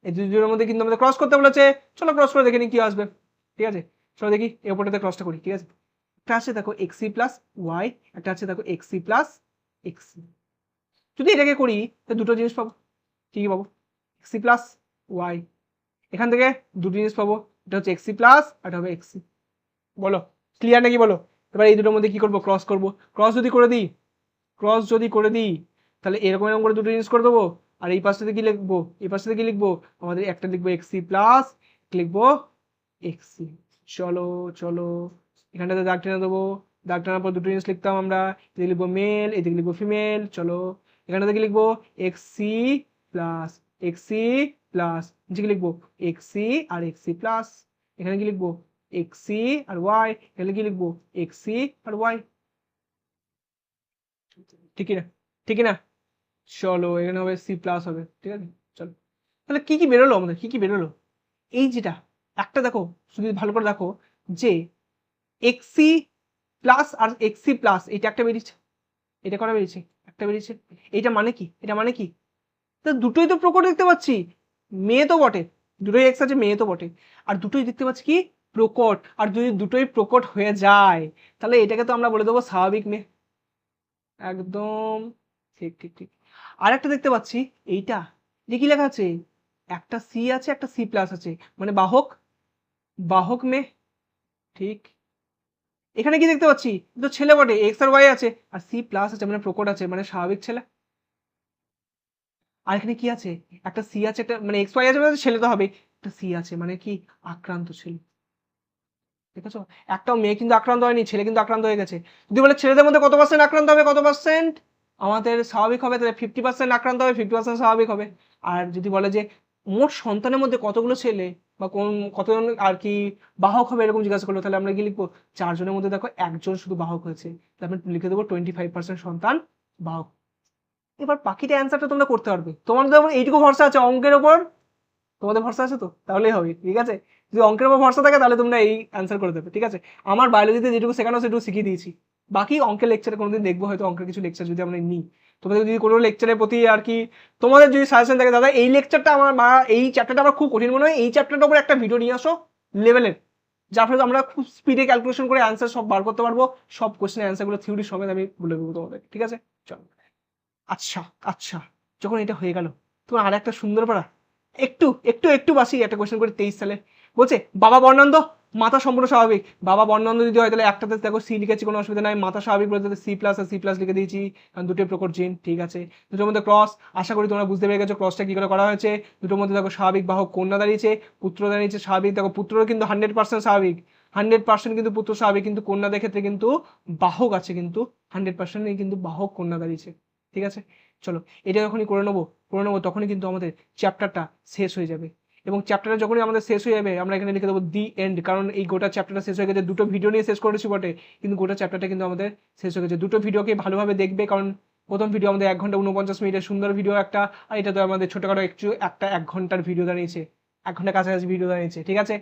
এই দুটোর মধ্যে কিন্তু আমাদের ক্রস করতে বলেছে। চলো ক্রস করে দেখে নি কি আসবে। ঠিক আছে, চলো দেখি এই উপরটাতে ক্রসটা করি। ঠিক আছে, একটা আছে দেখো এক্স সি প্লাস ওয়াই, একটা আছে দেখো এক্স সি প্লাস এক্স। যদি এটাকে করি তাহলে দুটো জিনিস পাবো। কি কি পাবো? X C plus Y. এখান থেকে দুটো জিনিস পাবো, এটা হচ্ছে এক্স সি প্লাস আর এটা হবে এক্স সি। বলো ক্লিয়ার নাকি বলো? এবার এই দুটোর মধ্যে কি করবো? ক্রস করবো। ক্রস যদি করে দিই তাহলে এরকম এরকম করে দুটো জিনিস করে দেবো। আর এই পাশটাতে কি লিখবো? এই পাশটাতে কি লিখবো? আমাদের একটা লিখবো এক্স সি প্লাস, লিখবো এক্স সি। চলো চলো এখানটাতে দাগ টেনে দেবো। দাগ টানার পর দুটো জিনিস লিখতাম আমরা, এদিকে লিখবো মেল, এদিকে লিখবো ফিমেল। চলো এখানটাতে কি লিখবো? X C plus X C plus, নিচে কি লিখবো? এক্স সি আর এক্স সি প্লাস। এখানে কি লিখবো? এক্স সি আর ওয়াই। এখানে কি লিখবো? এক্স সি আর ওয়াই। ঠিক না? ঠিক না? চলো এখানে হবে সি প্লাস হবে। ঠিক আছে, চলো তাহলে কি কি বেরোলো আমাদের? কি কি বেরোলো? এই যেটা একটা দেখো, যদি ভালো করে দেখো যে এক্সি প্লাস আর এক্সি প্লাস, এটা একটা বেরিয়েছে, এটা করা বেরিয়েছে, একটা বেরিয়েছে। এটা মানে কি? এটা মানে কি? তো দুটোই তো প্রকট দেখতে পাচ্ছি, মেয়ে তো বটে, দুটোই এক্স আছে, মেয়ে তো বটে। আর দুটোই দেখতে পাচ্ছি কি প্রকট। আর যদি দুটোই প্রকট হয়ে যায় তাহলে এটাকে তো আমরা বলে দেবো স্বাভাবিক মেয়ে। একদম ঠিক ঠিক ঠিক। আর একটা দেখতে পাচ্ছি এইটা, যে কি লেখা আছে? একটা সি আছে, একটা সি প্লাস আছে, মানে বাহক, বাহক মেয়ে। ঠিক। এখানে কি দেখতে পাচ্ছি? তো ছেলে বটে, এক্স আর ওয়াই আছে, আর সি প্লাস আছে মানে প্রকট আছে, মানে স্বাভাবিক ছেলে। আর এখানে কি আছে? একটা সি আছে, একটা মানে এক্স ওয়াই আছে মানে ছেলে তো হবে, একটা সি আছে মানে কি আক্রান্ত ছেলে। দেখেছো, একটাও মেয়ে কিন্তু আক্রান্ত হয়নি, ছেলে কিন্তু আক্রান্ত হয়ে গেছে। যদি বলে ছেলেদের মধ্যে কত পার্সেন্ট আক্রান্ত হবে, কত পার্সেন্ট আমাদের স্বাভাবিক হবে, তাহলে 50% আক্রান্ত হবে, 50% স্বাভাবিক হবে। আর যদি বলে যে মোট সন্তানের মধ্যে কতগুলো ছেলে বা কোন কতজন আর কি বাহক হবে এরকম জিজ্ঞাসা করলো, তাহলে আমরা কি লিখবো? 4 জনের মধ্যে দেখো একজন শুধু বাহক হয়েছে, তাহলে আমরা লিখে দেবো 25% সন্তান বাহক। এবার বাকিটা অ্যান্সারটা তোমরা করতে পারবে, তোমাদের এইটুকু ভরসা আছে অঙ্কের ওপর, তোমাদের ভরসা আছে তো তাহলেই হবে। ঠিক আছে, যদি অঙ্কের উপর ভরসা থাকে তাহলে তোমরা এই অ্যান্সার করে দেবে। ঠিক আছে, আমার বায়োলজিতে যেটুকু শেখানো সেটুকু শিখিয়ে দিয়েছি, বাকি অঙ্কের লেকচারে কোনোদিন দেখবো হয়তো, অঙ্কের কিছু লেকচার যদি আমরা নিই, তোমাদের যদি কোনো লেকচারের প্রতি আর কি তোমাদের যদি সাজেশন থাকে, দাদা এই লেকচারটা আমার বা এই চ্যাপ্টারটা আমার খুব কঠিন মনে হয়, এই চ্যাপ্টারটার উপর একটা ভিডিও নিয়ে আসো লেভেলের, যার ফলে আমরা খুব স্পিডে ক্যালকুলেশন করে অ্যান্সার সব বার করতে পারবো, সব কোশ্চেনের অ্যান্সারগুলো থিওরি সমেত আমি বলে দেবো তোমাদের। ঠিক আছে, চলো। আচ্ছা আচ্ছা, যখন এটা হয়ে গেল তোমার আর একটা সুন্দর পারা, একটু একটু একটু বাসি একটা কোয়েশ্চেন করে 23 সালে বলছে বাবা বর্ণান্ধ মাথা সম্পূর্ণ স্বাভাবিক। বাবা বর্ণান্ধ যদি হয় তাহলে একটাতে দেখো সি লিখেছি, কোনো অসুবিধা নাই, মাথা স্বাভাবিক বলতে সি প্লাস আর সি প্লাস লিখে দিয়েছি, কারণ দুটোই প্রকট জিন। ঠিক আছে, দুটোর মধ্যে ক্রস, আশা করি তোমরা বুঝতে পেরে গেছো ক্রসটা কি করে করা হয়েছে। দুটোর মধ্যে দেখো স্বাভাবিক বাহক কন্যা দাঁড়িয়েছে, পুত্র দাঁড়িয়েছে স্বাভাবিক। দেখো পুত্র কিন্তু 100% স্বাভাবিক, 100% কিন্তু পুত্র স্বাভাবিক, কিন্তু কন্যাদের ক্ষেত্রে কিন্তু বাহক আছে, কিন্তু 100% কিন্তু বাহক কন্যা দাঁড়িয়েছে। ঠিক আছে, চলো এটা যখনই করে নেবো তখনই কিন্তু আমাদের চ্যাপ্টারটা শেষ হয়ে যাবে। এবং চ্যাপ্টারটা যখনই আমাদের শেষ হয়ে যাবে আমরা এখানে লিখে দেবো দি এন্ড, কারণ এই গোটা চ্যাপ্টারটা শেষ হয়ে গেছে। দুটো ভিডিও নিয়ে শেষ করেছি বটে, কিন্তু গোটা চ্যাপ্টারটা কিন্তু আমাদের শেষ হয়ে গেছে। দুটো ভিডিওকে ভালোভাবে দেখবে, কারণ প্রথম ভিডিও আমাদের 1 ঘন্টা 49 মিনিটের সুন্দর ভিডিও একটা, আর এটা তো আমাদের ছোটখাটো একটু একটা 1 ঘন্টার ভিডিও দাঁড়িয়েছে, 1 ঘন্টা কাছাকাছি ভিডিও দাঁড়িয়েছে। ঠিক আছে,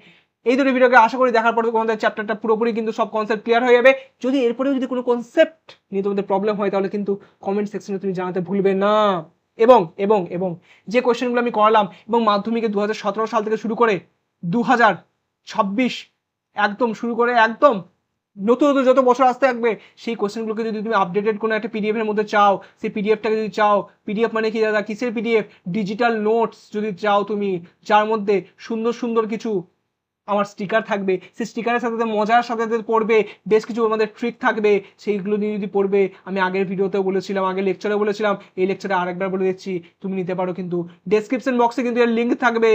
এই দুটো ভিডিওকে আশা করি দেখার পর তোমাদের চ্যাপ্টারটা পুরোপুরি কিন্তু সব কনসেপ্ট ক্লিয়ার হয়ে যাবে। যদি এরপরেও যদি কোনো কনসেপ্ট নিয়ে তোমাদের প্রবলেম হয় তাহলে কিন্তু কমেন্ট সেকশনে তুমি জানাতে ভুলবে না। এবং এবং এবং যে কোয়েশ্চেনগুলো আমি করালাম, এবং মাধ্যমিকে 2017 সাল থেকে শুরু করে 2026 একদম শুরু করে একদম নতুন নতুন যত বছর আসতে থাকবে, সেই কোয়েশ্চেনগুলোকে যদি তুমি আপডেটেড কোনো একটা পিডিএফ এর মধ্যে চাও, সেই পিডিএফটাকে যদি চাও, পিডিএফ মানে কি দাদা, কিসের পিডিএফ? ডিজিটাল নোটস যদি চাও তুমি, যার মধ্যে সুন্দর সুন্দর কিছু আমার স্টিকার থাকবে, সেই স্টিকারের সাথে মজার সাথে পড়বে, বেশ কিছু আমাদের ট্রিক থাকবে, সেইগুলো নিয়ে যদি পড়বে, আমি আগের ভিডিওতেও বলেছিলাম, আগের লেকচারে বলেছিলাম, এই লেকচারে আরেকবার বলে দিচ্ছি, তুমি নিতে পারো। কিন্তু ডেসক্রিপশন বক্সে কিন্তু এর লিঙ্ক থাকবে,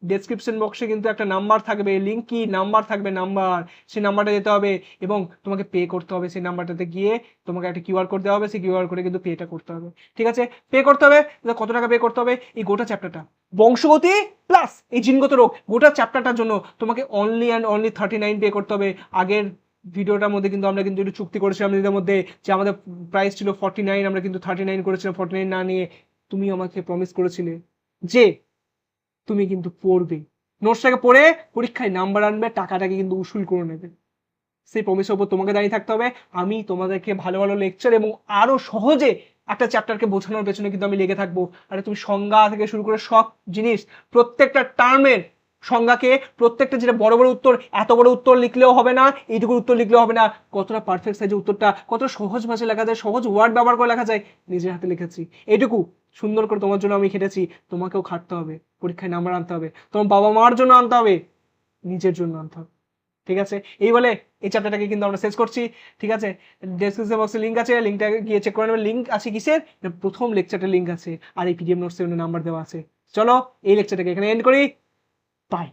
ডেসক্রিপশন বক্সে কিন্তু একটা নাম্বার থাকবে, লিঙ্ক কি নাম্বার থাকবে, নাম্বার, সেই নাম্বারটা যেতে হবে এবং তোমাকে পে করতে হবে। সেই নাম্বারটাতে গিয়ে তোমাকে একটা কিউআর কোড দেওয়া হবে, সেই কিউআর কোডে কিন্তু পেটা করতে হবে। ঠিক আছে, পে করতে হবে। কত টাকা পে করতে হবে? এই গোটা চ্যাপ্টারটা বংশগতি প্লাস এই জিনগত রোগ গোটা চ্যাপ্টারটার জন্য তোমাকে অনলি অ্যান্ড অনলি 39 পে করতে হবে। আগের ভিডিওটার মধ্যে কিন্তু আমরা কিন্তু একটু চুক্তি করেছিলাম নিজেদের মধ্যে যে আমাদের প্রাইস ছিল 49, আমরা কিন্তু 39 করেছিলাম। 49 না নিয়ে তুমি আমাকে প্রমিস করেছিলে যে তুমি কিন্তু পড়বে, নোটসটাকে পড়ে পরীক্ষায় নাম্বার আনবে, টাকাটাকে কিন্তু উসুল করে নেবে। সেই প্রমিসের উপর তোমাকে দাঁড়িয়ে থাকতে হবে। আমি তোমাদেরকে ভালো ভালো লেকচার এবং আরো সহজে একটা চ্যাপ্টারকে বোঝানোর পেছনে কিন্তু আমি লেগে থাকবো। আরে তুমি সংজ্ঞা থেকে শুরু করে সব জিনিস, প্রত্যেকটা টার্মের সংজ্ঞাকে, প্রত্যেকটা যেটা বড় বড় উত্তর, এত বড় উত্তর লিখলেও হবে না, এইটুকু উত্তর লিখলেও হবে না, কতটা পারফেক্ট সাইজে উত্তরটা কত সহজ ভাষায় লেখা যায়, সহজ ওয়ার্ড ব্যবহার করে লেখা যায়, নিজের হাতে লিখেছি। এইটুকু সুন্দর করে তোমার জন্য আমি খেটেছি। তোমাকেও খাটতে হবে, পরীক্ষায় নাম্বার আনতে হবে, তোমার বাবা মার জন্য আনতে হবে, নিজের জন্য আনতে হবে। ঠিক আছে, এই বলে এই চ্যাপ্টারটাকে কিন্তু আমরা শেষ করছি। ঠিক আছে, ডেসক্রিপশন বক্সে লিঙ্ক আছে, লিঙ্কটা গিয়ে চেক করে নেবেন। লিঙ্ক আছে কিসের? প্রথম লেকচারটার লিঙ্ক আছে, আর এই পিডিএফ নোটসের নাম্বার দেওয়া আছে। চলো এই লেকচারটাকে এখানে এন্ড করি। বাই।